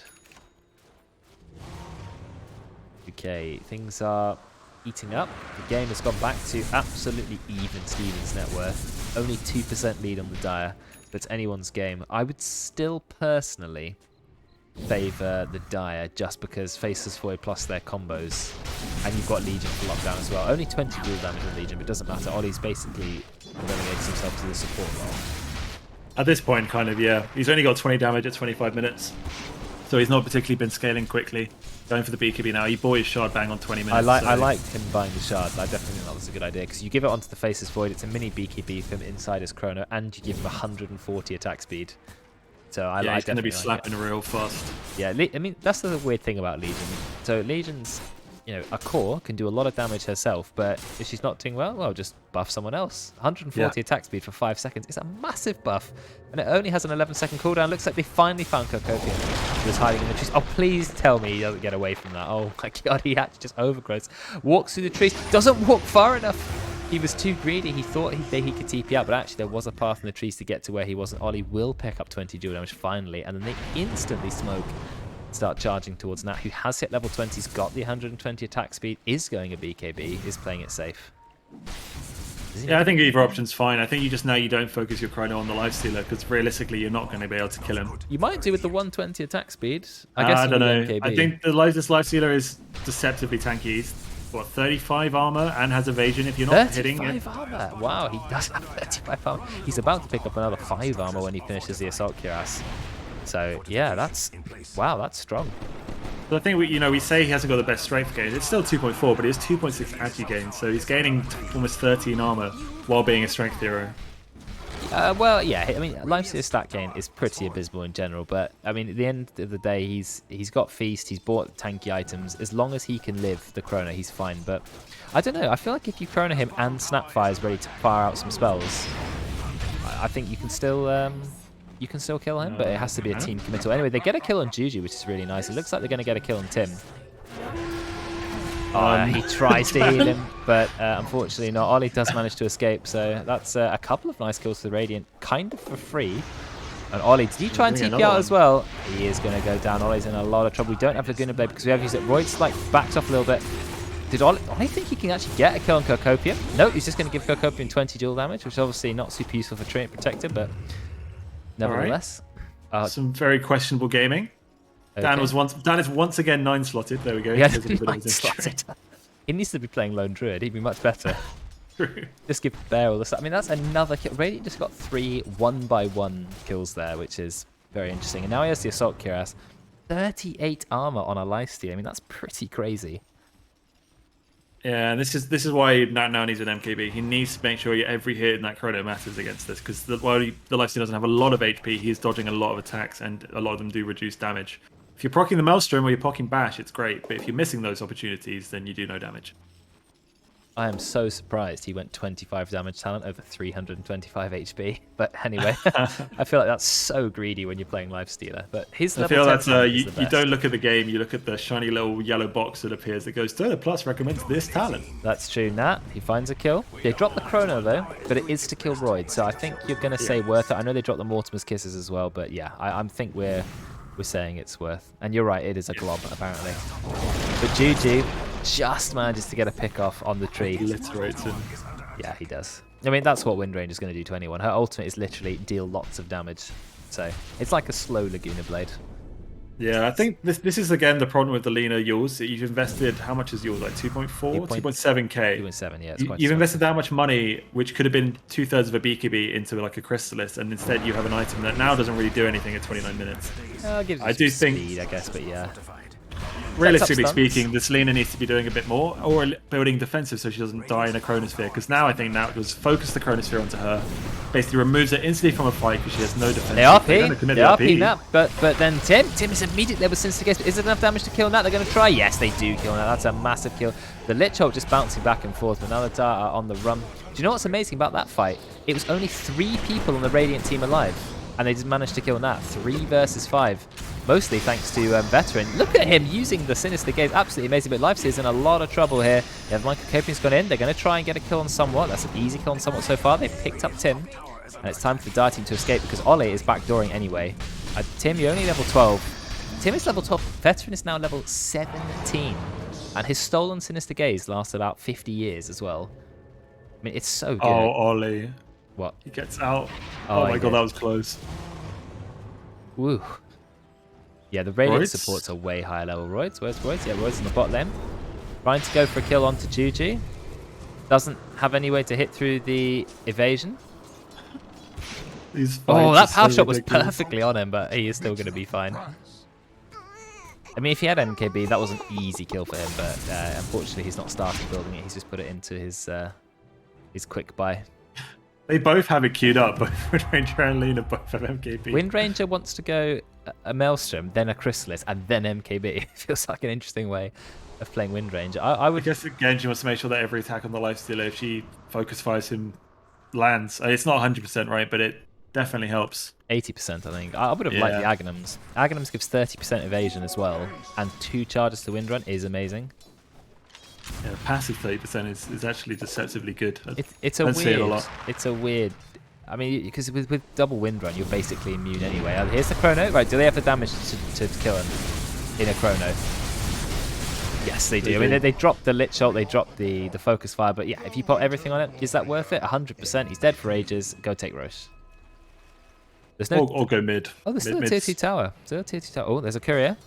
Okay, things are eating up. The game has gone back to absolutely even Steven's net worth. Only 2% lead on the Dire, but it's anyone's game. I would still personally favour the Dire just because Faceless Void plus their combos, and you've got Legion for lockdown as well. Only 20 dual damage on Legion, but it doesn't matter. Ollie's basically relegates himself to the support role. At this point, kind of, yeah. He's only got 20 damage at 25 minutes. So he's not particularly been scaling quickly. Going for the BKB now. He bought his Shard bang on 20 minutes. I like him buying the Shard. I definitely think that was a good idea because you give it onto the Faceless Void. It's a mini BKB from inside his Chrono, and you give him 140 attack speed. So I he's going to be slapping real fast. Yeah, I mean that's the weird thing about Legion. So Legion's, a core can do a lot of damage herself, but if she's not doing well, just buff someone else. 140 attack speed for 5 seconds is a massive buff, and it only has an 11-second cooldown. Looks like they finally found Kokopian, who was hiding in the trees. Oh, please tell me he doesn't get away from that. Oh my god, he actually just overgrowths. Walks through the trees, doesn't walk far enough. He was too greedy. He thought he could TP out, but actually there was a path in the trees to get to where he wasn't. Ollie will pick up 20 dual damage finally, and then they instantly smoke. Start charging towards Nat, who has hit level 20, he's got the 120 attack speed, is going a BKB, is playing it safe. Yeah, I think either option's fine. I think you don't focus your Chrono on the Lifestealer, because realistically you're not going to be able to kill him. You might do with the 120 attack speed. I guess I don't know. I think this Lifestealer is deceptively tanky. He's, 35 armor and has evasion if you're not hitting it. 35 armor? Wow, he does have 35 armor. He's about to pick up another 5 armor when he finishes the Assault Cuirass. So yeah, that's strong. But I think we say he hasn't got the best strength gain. It's still 2.4, but he has 2.6 agi gain, so he's gaining almost 13 armor while being a strength hero. Well, yeah, I mean, Lifestealer stat gain is pretty abysmal in general, but I mean, at the end of the day, he's got Feast, he's bought tanky items. As long as he can live the Chrono, he's fine. But I don't know. I feel like if you Chrono him and Snapfire is ready to fire out some spells, I think you can still kill him, but it has to be a team committal. Anyway, they get a kill on Juju, which is really nice. It looks like they're going to get a kill on Tim. He tries to heal him, but unfortunately not. Ollie does manage to escape, so that's a couple of nice kills for the Radiant, kind of for free. And Ollie, did he try and TP out as well? He is going to go down. Ollie's in a lot of trouble. We don't have Laguna Blade because we have used it. Royd's backed off a little bit. Did Ollie think he can actually get a kill on Kokopian? No, he's just going to give Kokopian 20 dual damage, which is obviously not super useful for Trinity Protector, but nevertheless. Some very questionable gaming. Okay. Dan is once again 9-slotted. There we go. Yeah, 9-slotted. He needs to be playing Lone Druid. He'd be much better. True. Just give Bear all this. I mean, that's another kill. Radiant just got 3 1-by-1 kills there, which is very interesting. And now he has the Assault Cuirass. 38 armor on a lifesteal. I mean, that's pretty crazy. Yeah, this is why Nat now needs an MKB. He needs to make sure every hit in that Chrono matters against this, because while the lifesteal doesn't have a lot of HP, he's dodging a lot of attacks, and a lot of them do reduce damage. If you're proccing the Maelstrom or you're proccing Bash, it's great, but if you're missing those opportunities, then you do no damage. I am so surprised he went 25 damage talent over 325 HP. But anyway, I feel like that's so greedy when you're playing Lifestealer. But his level 10 that's you don't look at the game, you look at the shiny little yellow box that appears that goes Dota Plus recommends this talent. That's true. Nat, he finds a kill. They drop the Chrono though, but it is to kill Royd. So I think you're going to say worth it. I know they dropped the Mortimer's Kisses as well, but yeah, I think we're saying it's worth. And you're right, it is a glob apparently. But Juju just manages to get a pick off on the tree. Obliterates him. Yeah, he does. I mean, that's what Wind Range is going to do to anyone. Her ultimate is literally deal lots of damage. So it's like a slow Laguna Blade. Yeah, I think this is again the problem with the Lina Yules. You've invested, how much is yours? Like 2.4? 2.7k. 2.7, yeah. It's quite you've invested that much money, which could have been 2/3 of a BKB into like a Chrysalis, and instead you have an item that now doesn't really do anything at 29 minutes. Gives I do speed, think, I guess, but yeah. Realistically speaking, this Lina needs to be doing a bit more, or building defensive so she doesn't die in a Chronosphere, because now I think Nat was focus the Chronosphere onto her, basically removes it instantly from a fight because she has no defense. They RP that, but then Tim is immediately there with Sinister Gaze. Is it enough damage to kill that? They're going to try. Yes, they do kill that. That's a massive kill. The Lich Ult just bouncing back and forth, but now the Dart are on the run. Do you know what's amazing about that fight? It was only 3 people on the Radiant team alive, and they just managed to kill that. 3 versus 5. Mostly thanks to Veteran. Look at him using the Sinister Gaze. Absolutely amazing. But Lifesteal's in a lot of trouble here. Yeah, Michael Copian's gone in. They're going to try and get a kill on Somewhat. That's an easy kill on Somewhat so far. They've picked up Tim. And it's time for the Dire team to escape because Ollie is backdooring anyway. Tim, you're only level 12. Tim is level 12. Veteran is now level 17. And his stolen Sinister Gaze lasts about 50 years as well. I mean, it's so good. Oh, Ollie. What? He gets out. Oh my god, that was close. Woo. Yeah, the Radiant Roids? supports are way higher level. Roids? Where's Roids? Yeah, Roids in the bot lane. Trying to go for a kill onto Juju. Doesn't have any way to hit through the evasion. Oh, that power shot was perfectly on him, but he is still going to be fine. I mean, if he had MKB, that was an easy kill for him, but unfortunately he's not started building it. He's just put it into his quick buy. They both have it queued up. Both Windranger and Lena both have MKB. Windranger wants to go a Maelstrom, then a Chrysalis, and then MKB. It feels like an interesting way of playing Windranger. I guess again, she wants to make sure that every attack on the lifestealer, if she focus fires him, lands. It's not 100% right, but it definitely helps. 80%, I think. I would have liked the Aghanims. Aghanims gives 30% evasion as well, and 2 charges to Windrun is amazing. Yeah, passive 30% is actually deceptively good. It's a weird. I mean, because with double Windrun, you're basically immune anyway. Here's the Chrono. Right, do they have the damage to kill him in a Chrono? Yes, they do. I mean, they dropped the Lich Ult, they dropped the Focus Fire, but yeah, if you put everything on it, is that worth it? 100%. He's dead for ages. Go take Roche. There's no. Or go mid. Oh, there's still a tier 2 tower. Still a tier 2 tower. Oh, there's a courier.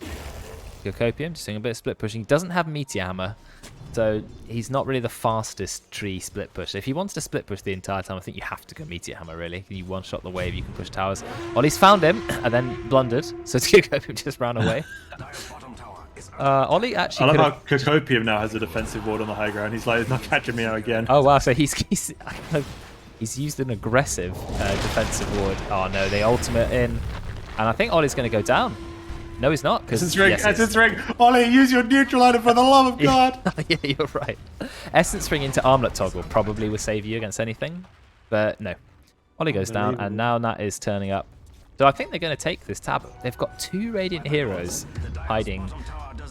Copium, just doing a bit of split pushing. He doesn't have Meteor Hammer, so he's not really the fastest tree split pusher. If he wants to split push the entire time, I think you have to go Meteor Hammer, really. You one-shot the wave, you can push towers. Ollie's found him, and then blundered, so Copium just ran away. Ollie actually. I love how Copium now has a defensive ward on the high ground. He's like, not catching me out again. Oh wow, so he's used an aggressive defensive ward. Oh no, they ultimate in, and I think Ollie's going to go down. No, he's not. Essence ring. Ollie, use your neutral item for the love of God. Yeah, you're right. Essence ring into armlet toggle probably will save you against anything, but no. Ollie goes down, and now Nat is turning up. So I think they're going to take this tab. They've got 2 Radiant heroes hiding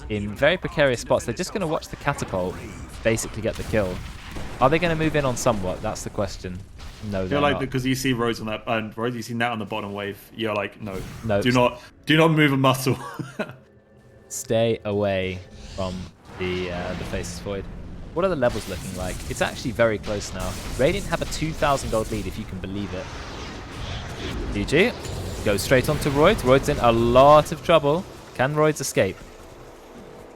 in very precarious spots. They're just going to watch the catapult basically get the kill. Are they going to move in on Somewhat? That's the question. No, they're not. Because you see Rose on that, and Rose, you see Nat on the bottom wave. You're like, no, do not move a muscle. Stay away from the Faceless Void. What are the levels looking like? It's actually very close now. Radiant have a 2,000 gold lead, if you can believe it. GG. Goes straight onto Roids. Roids in a lot of trouble. Can Roids escape?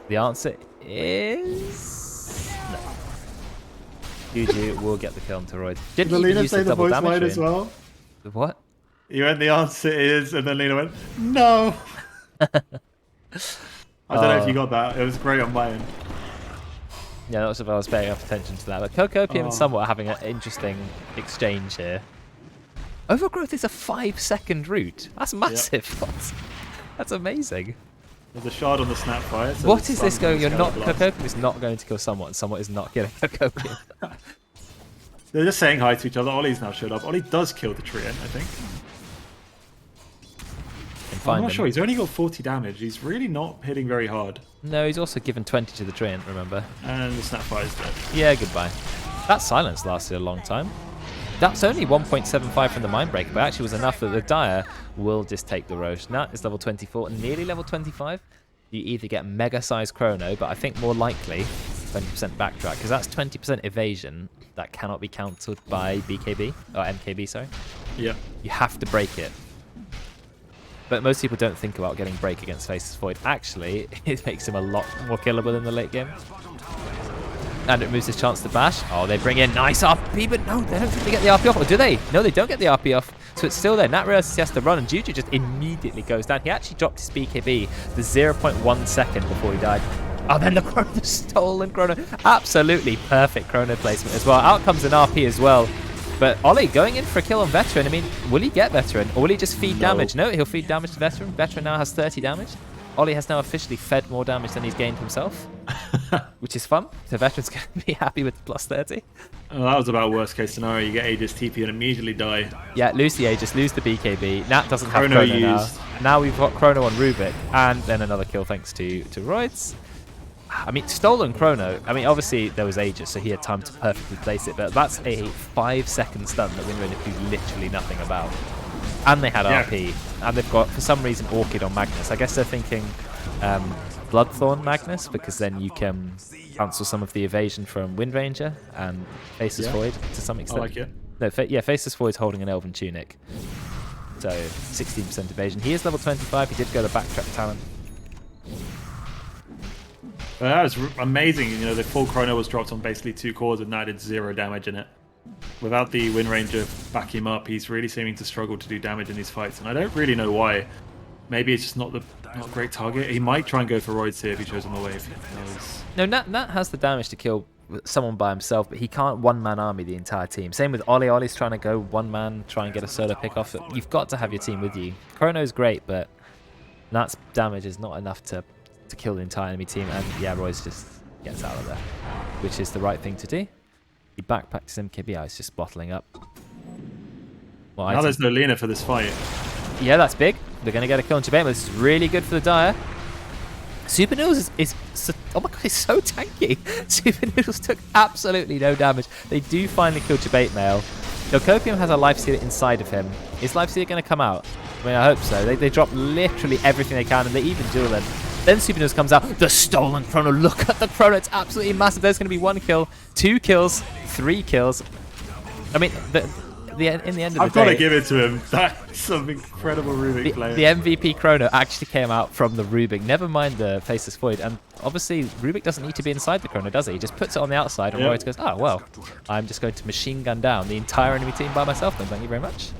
The answer is no. GG will get the kill onto Roids. Didn't even use the double damage as well. The what? You went, the answer is, and then Lena went, no. I don't know if you got that. It was great on my end. Yeah, not sure if I was paying enough attention to that. But Copium and Somewhat having an interesting exchange here. Overgrowth is a 5-second route. That's massive. Yep. That's amazing. There's a shard on the Snapfire. So what is this going? Copium is not going to kill Somewhat, and Somewhat is not killing Copium. They're just saying hi to each other. Ollie's now showed up. Ollie does kill the Treant, I think. I'm not sure. He's only got 40 damage. He's really not hitting very hard. No, he's also given 20 to the Treant, remember? And the Snapfire's dead. Yeah, goodbye. That silence lasted a long time. That's only 1.75 from the Mindbreaker, but actually was enough that the Dire will just take the Roche. Nat is level 24, nearly level 25. You either get mega-sized Chrono, but I think more likely 20% backtrack, because that's 20% evasion that cannot be cancelled by BKB, or MKB, sorry. Yeah. You have to break it. But most people don't think about getting break against Faceless Void. Actually, it makes him a lot more killable in the late game. And it removes his chance to bash. Oh, they bring in nice RP, but no, they don't think they get the RP off. Or do they? No, they don't get the RP off. So it's still there. Nat realizes he has to run, and Juju just immediately goes down. He actually dropped his BKB the 0.1 second before he died. Oh, then the stolen Chrono. Absolutely perfect Chrono placement as well. Out comes an RP as well. But Ollie going in for a kill on Veteran. I mean, will he get Veteran? Or will he just feed damage? No, he'll feed damage to Veteran. Veteran now has 30 damage. Ollie has now officially fed more damage than he's gained himself, which is fun. So Veteran's going to be happy with plus 30. Oh, that was about worst case scenario. You get Aegis TP and immediately die. Yeah, lose the Aegis, lose the BKB. Nat doesn't have Chrono now. Now we've got Chrono on Rubik, and then another kill thanks to Roids. I mean, stolen Chrono. I mean, obviously there was Aegis, so he had time to perfectly place it, but that's a 5-second stun that Windranger could do literally nothing about. And they had RP, and they've got, for some reason, Orchid on Magnus. I guess they're thinking Bloodthorn Magnus, because then you can cancel some of the evasion from Windranger and Faceless Void to some extent. I like it. No, Faceless Void's holding an Elven Tunic. So, 16% evasion. He is level 25, he did go the backtrack talent. Well, that was amazing. You know, the full Chrono was dropped on basically 2 cores and that did 0 damage in it. Without the Windranger backing him up, he's really seeming to struggle to do damage in these fights, and I don't really know why. Maybe it's just not a great target. He might try and go for Roids here if he shows him away. If he knows. No, Nat has the damage to kill someone by himself, but he can't one-man army the entire team. Same with Ollie. Ollie's trying to go one-man, try and get a solo pick off. You've got to have your team with you. Chrono's great, but Nat's damage is not enough to kill the entire enemy team, and yeah, Royce just gets out of there, which is the right thing to do. He backpacks him. KBI is just bottling up. Well, now there's no Lena for this fight. Yeah, that's big. They're going to get a kill on Jabate, but this is really good for the Dire. Super Noodles is so, oh my god, he's so tanky. Super Noodles took absolutely no damage. They do finally kill Jabate Mail. Copium has a Life Stealer inside of him. Is Life Stealer going to come out? I mean, I hope so. They drop literally everything they can, and they even duel him. Then Super Noodles comes out. The stolen Chrono. Look at the Chrono. It's absolutely massive. There's going to be 1 kill, 2 kills, 3 kills. I mean, in the end of the day, I've got to give it to him. That's some incredible Rubik play. The MVP Chrono actually came out from the Rubik. Never mind the Faceless Void. And obviously, Rubik doesn't need to be inside the Chrono, does he? He just puts it on the outside, and Royce goes, oh, well, I'm just going to machine gun down the entire enemy team by myself then. Thank you very much.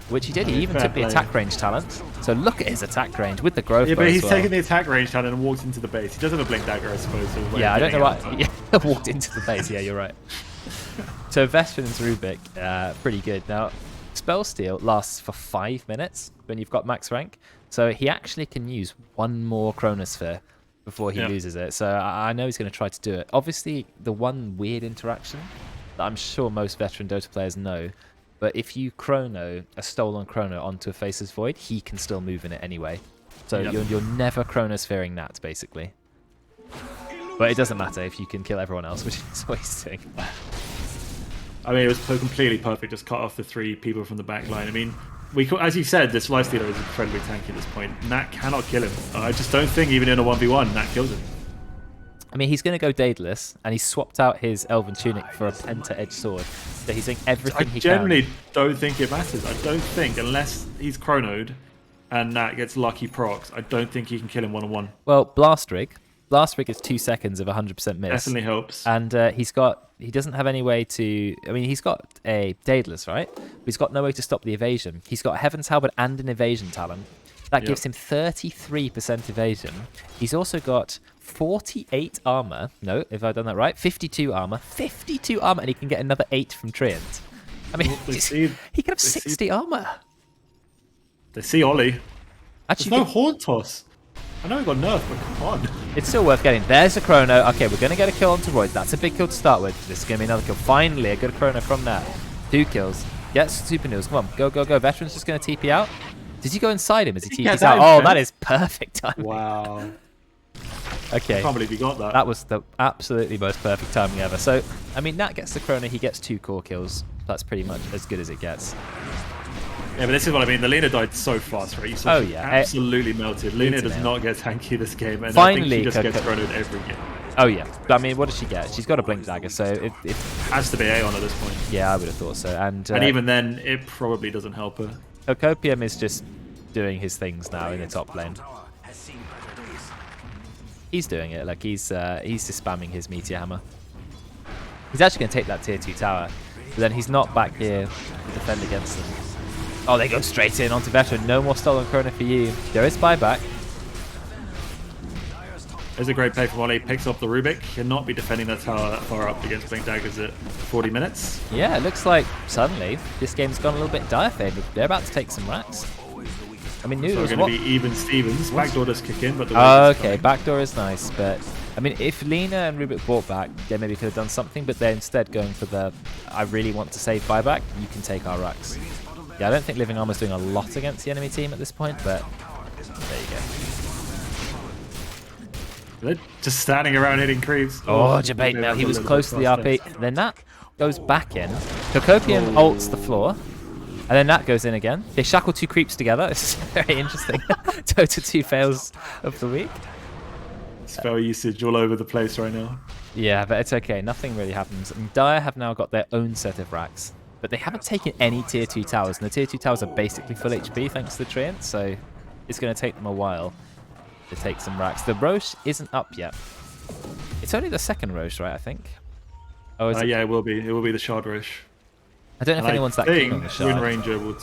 Which he did. He even took the attack range talent. So look at his attack range with the growth. Yeah, but he's taken the attack range talent and walked into the base. He does have a blink dagger, I suppose. So yeah, I don't know why. Yeah, walked into the base. Yeah, you're right. So Veteran's Rubik, pretty good. Now, Spell Steal lasts for 5 minutes when you've got max rank. So he actually can use 1 more Chronosphere before he loses it. So I know he's going to try to do it. Obviously, the one weird interaction that I'm sure most veteran Dota players know, but if you Chrono a stolen Chrono onto a Faceless Void, he can still move in it anyway. So you're never Chronosphering Nat, basically. But it doesn't matter if you can kill everyone else, which is what he's doing. I mean, it was completely perfect. Just cut off the 3 people from the back line. I mean, as you said, this Life Stealer is incredibly tanky at this point. Nat cannot kill him. I just don't think even in a 1v1, Nat kills him. I mean, he's going to go Daedalus, and he swapped out his Elven Tunic for a Penta-Edge Sword. So he's doing everything he can. I generally don't think it matters. I don't think, unless he's Chronoed and Nat gets lucky procs, I don't think he can kill him one-on-one. Well, Blast Rig is 2 seconds of 100% miss. Definitely helps. And he doesn't have any way to... I mean, he's got a Daedalus, right? But he's got no way to stop the evasion. He's got a Heaven's Halberd and an evasion talent. That gives him 33% evasion. He's also got 48 armor. No, if I've done that right. 52 armor. 52 armor, and he can get another 8 from Treant. I mean, he can have 60 armor. They see Ollie. Actually, there's no Horn Toss. I know he got nerfed, but come on. It's still worth getting. There's a Chrono. Okay, we're going to get a kill onto Royd. That's a big kill to start with. This is going to be another kill. Finally, a good Chrono from that. 2 kills. Gets Super Noodles. Come on, go, go, go. Veteran's just going to TP out. Did he go inside him as he TPs out? Oh, that is perfect timing. Wow. Okay. I can't believe he got that. That was the absolutely most perfect timing ever. So, I mean, Nat gets the Chrono. He gets 2 core kills. That's pretty much as good as it gets. Yeah, but this is what I mean. The Lena died so fast, right? You saw absolutely melted. Lena does not get tanky this game, and finally, I think she just gets Chronoed every game. Oh yeah, I mean, what does she get? She's got a Blink Dagger, so it has to be A on at this point. Yeah, I would have thought so. And even then, it probably doesn't help her. Copium is just doing his things now in the top lane. He's doing it. Like he's just spamming his Meteor Hammer. He's actually going to take that tier 2 tower, but then he's not back here to defend against them. Oh, they go straight in onto Veteran. No more stolen Chrono for you. There is buyback. There's a great play from Ollie. Picks off the Rubik. Cannot be defending that tower that far up against Blink Daggers at 40 minutes. Yeah, it looks like suddenly this game's gone a little bit dire favored. They're about to take some racks. I mean, So it's going to be even Stevens. Backdoor does kick in, but the okay, backdoor is nice, but I mean, if Lena and Rubik bought back, they maybe could have done something, but they're instead going for the I really want to save buyback. You can take our racks. Yeah, I don't think Living Armor's doing a lot against the enemy team at this point, but there you go. They're just standing around hitting creeps. Oh, Jabate now. He was close to the RP. Then that goes back in. Kokopian ults the floor. And then that goes in again. They shackle 2 creeps together. This is very interesting. Dota 2 fails of the week. Spell usage all over the place right now. Yeah, but it's okay. Nothing really happens. And Dire have now got their own set of racks. But they haven't taken any tier 2 towers. And the tier 2 towers are basically full HP thanks to the Treant. So it's going to take them a while to take some racks. The Roche isn't up yet. It's only the second Roche, right, I think? Oh, is it? Yeah, it will be. It will be the Shard Roche. I don't know if anyone's that keen on the Shard. Wind Ranger would...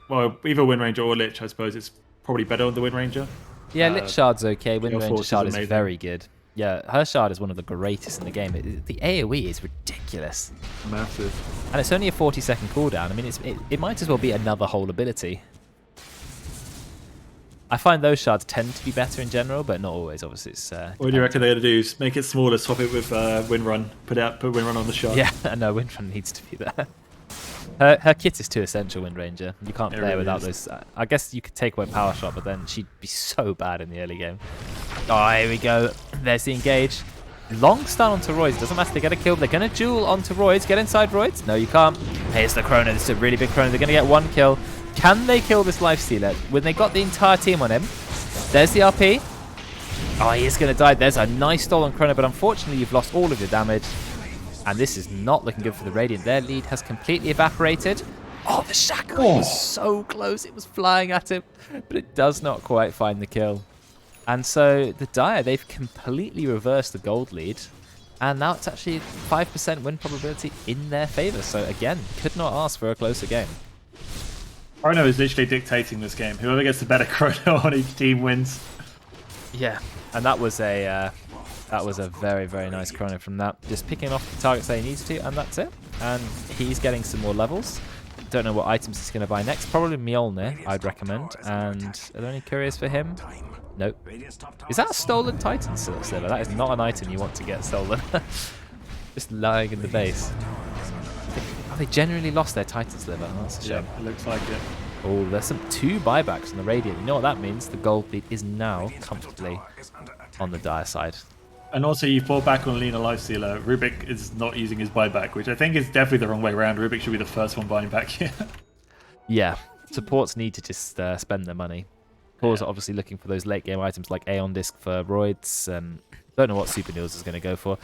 Well, either Wind Ranger or Lich, I suppose. It's probably better on the Wind Ranger. Yeah, Lich Shard's okay. Wind Ranger Shard is amazing. very good. Yeah, her Shard is one of the greatest in the game. The AoE is ridiculous. Massive. And it's only a 40-second cooldown. I mean, it might as well be another whole ability. I find those shards tend to be better in general, but not always. Obviously, it's. What do you reckon they're gonna do? Make it smaller, swap it with Wind Run. Put Wind Run on the shard. Yeah, no, Wind Run needs to be there. Her kit is too essential, Wind Ranger. You can't play her without those. I guess you could take away Power Shot, but then she'd be so bad in the early game. Oh, here we go. There's the engage. Long stun onto Roids. Doesn't matter. They get a kill. They're going to duel onto Roids. Get inside Roids. No, you can't. Here's the Chrono. This is a really big Chrono. They're going to get 1 kill. Can they kill this Lifestealer? When they got the entire team on him. There's the RP. Oh, he is going to die. There's a nice stolen Chrono, but unfortunately you've lost all of your damage. And this is not looking good for the Radiant. Their lead has completely evaporated. Oh, the Shackle was so close. It was flying at him, but it does not quite find the kill. And so the Dire, they've completely reversed the gold lead. And now it's actually 5% win probability in their favor. So again, could not ask for a closer game. Chrono is literally dictating this game. Whoever gets the better Chrono on each team wins. Yeah, and that was a very, very nice Chrono from that. Just picking off the targets that he needs to, and that's it. And he's getting some more levels. Don't know what items he's going to buy next. Probably Mjolnir, I'd recommend. And are there any couriers for him? Nope. Is that a stolen Titan Sliver? That is not an item you want to get stolen. Just lying in the base. Oh, they genuinely lost their Titan Sliver. Oh, that's a shame. Yeah, it looks like it. Oh, there's 2 buybacks on the Radiant. You know what that means? The gold lead is now comfortably on the Dire side. And also, you fall back on Lena Lifestealer. Rubik is not using his buyback, which I think is definitely the wrong way around. Rubik should be the first one buying back here. Yeah, supports need to just spend their money. Cores are obviously looking for those late game items like Aeon Disc for Roids. Don't know what Super Niels is going to go for.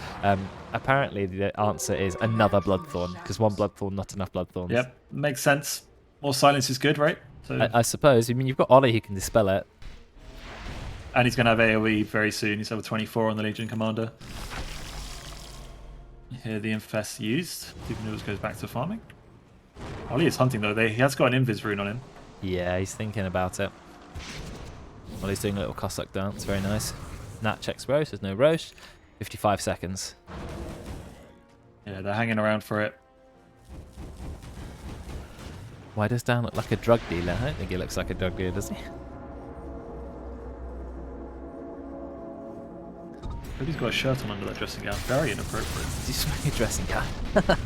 Apparently, the answer is another Bloodthorn, because 1 Bloodthorn, not enough Bloodthorns. Yep, makes sense. More silence is good, right? So... I suppose. I mean, you've got Ollie who can dispel it. And he's going to have AoE very soon. He's level 24 on the Legion Commander. Here the Infest used. Super Niels goes back to farming. Ollie is hunting though. He has got an Invis rune on him. Yeah, he's thinking about it. Well, he's doing a little Cossack dance. Very nice. Nat checks Roche. There's no Roche. 55 seconds. Yeah, they're hanging around for it. Why does Dan look like a drug dealer? I don't think he looks like a drug dealer, does he? He's got a shirt on under that dressing gown. Very inappropriate. He's wearing a dressing gown.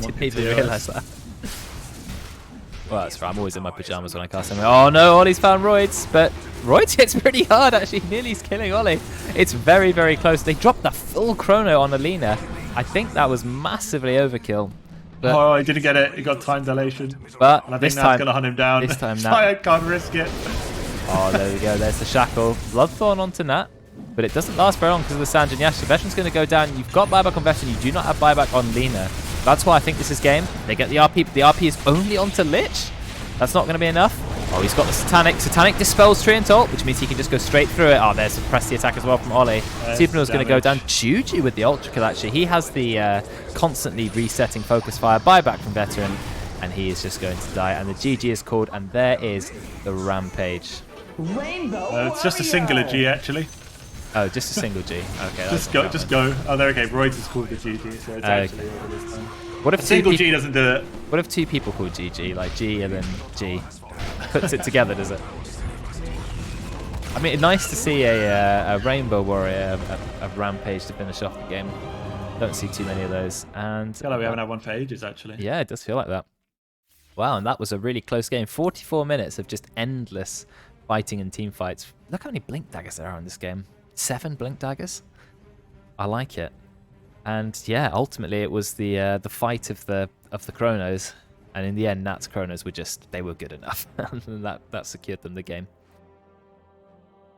Didn't even realise that. Well, that's right. I'm always in my pajamas when I cast him. Oh no, Ollie's found Roids, but Roids hits pretty hard actually. Nearly killing Ollie. It's very, very close. They dropped the full Chrono on Alina. I think that was massively overkill. But, oh, he didn't get it. He got time dilation. But and I think that's going to hunt him down. This time, Nat. I can't risk it. Oh, there we go. There's the Shackle. Bloodthorn onto Nat. But it doesn't last very long because of the Sanjin Yash. The Veteran's going to go down. You've got buyback on Veteran. You do not have buyback on Lena. That's why I think this is game. They get the RP, but the RP is only onto Lich. That's not going to be enough. Oh, he's got the Satanic. Satanic dispels Treant ult, which means he can just go straight through it. Oh, there's suppress the attack as well from Ollie. Supernal's going to go down. Juju with the Ultra Kill, actually. He has the constantly resetting focus fire buyback from Veteran, and he is just going to die. And the GG is called, and there is the Rampage. It's just a singular G, actually. Oh, just a single G. Okay. Just go. Oh, there. Okay. Royds is called the GG, so it's actually over this time. What if a single G doesn't do it? What if 2 people called GG, like G and then G? Puts it together, does it? I mean, nice to see a Rainbow Warrior, a Rampage to finish off the game. Don't see too many of those. And I feel like we haven't had one for ages, actually. Yeah, it does feel like that. Wow, and that was a really close game. 44 minutes of just endless fighting and team fights. Look how many blink daggers there are in this game. 7 blink daggers. I like it. And yeah, ultimately it was the fight of the Chronos, and in the end, Nat's Chronos they were good enough, and that secured them the game.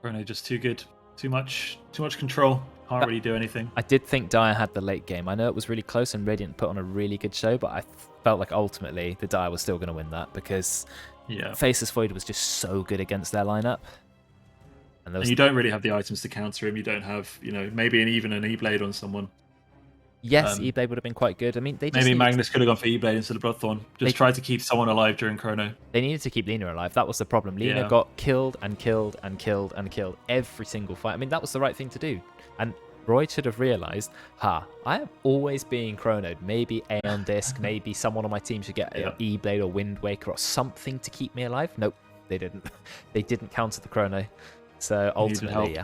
Chrono just too good, too much control. Can't really do anything. I did think Dire had the late game. I know it was really close, and Radiant put on a really good show, but I felt like ultimately the Dire was still going to win that because Faceless Void was just so good against their lineup. And you don't really have the items to counter him. You don't have, maybe even an E-Blade on someone. Yes, E-Blade would have been quite good. I mean, maybe Magnus could have gone for E-Blade instead of Bloodthorn. Just try to keep someone alive during Chrono. They needed to keep Lina alive. That was the problem. Lina got killed and killed and killed and killed every single fight. I mean, that was the right thing to do. And Roy should have realised, I have always been Chronoed. Maybe Aeon Disc, maybe someone on my team should get an E-Blade or Wind Waker or something to keep me alive. Nope, they didn't. They didn't counter the Chrono. So ultimately,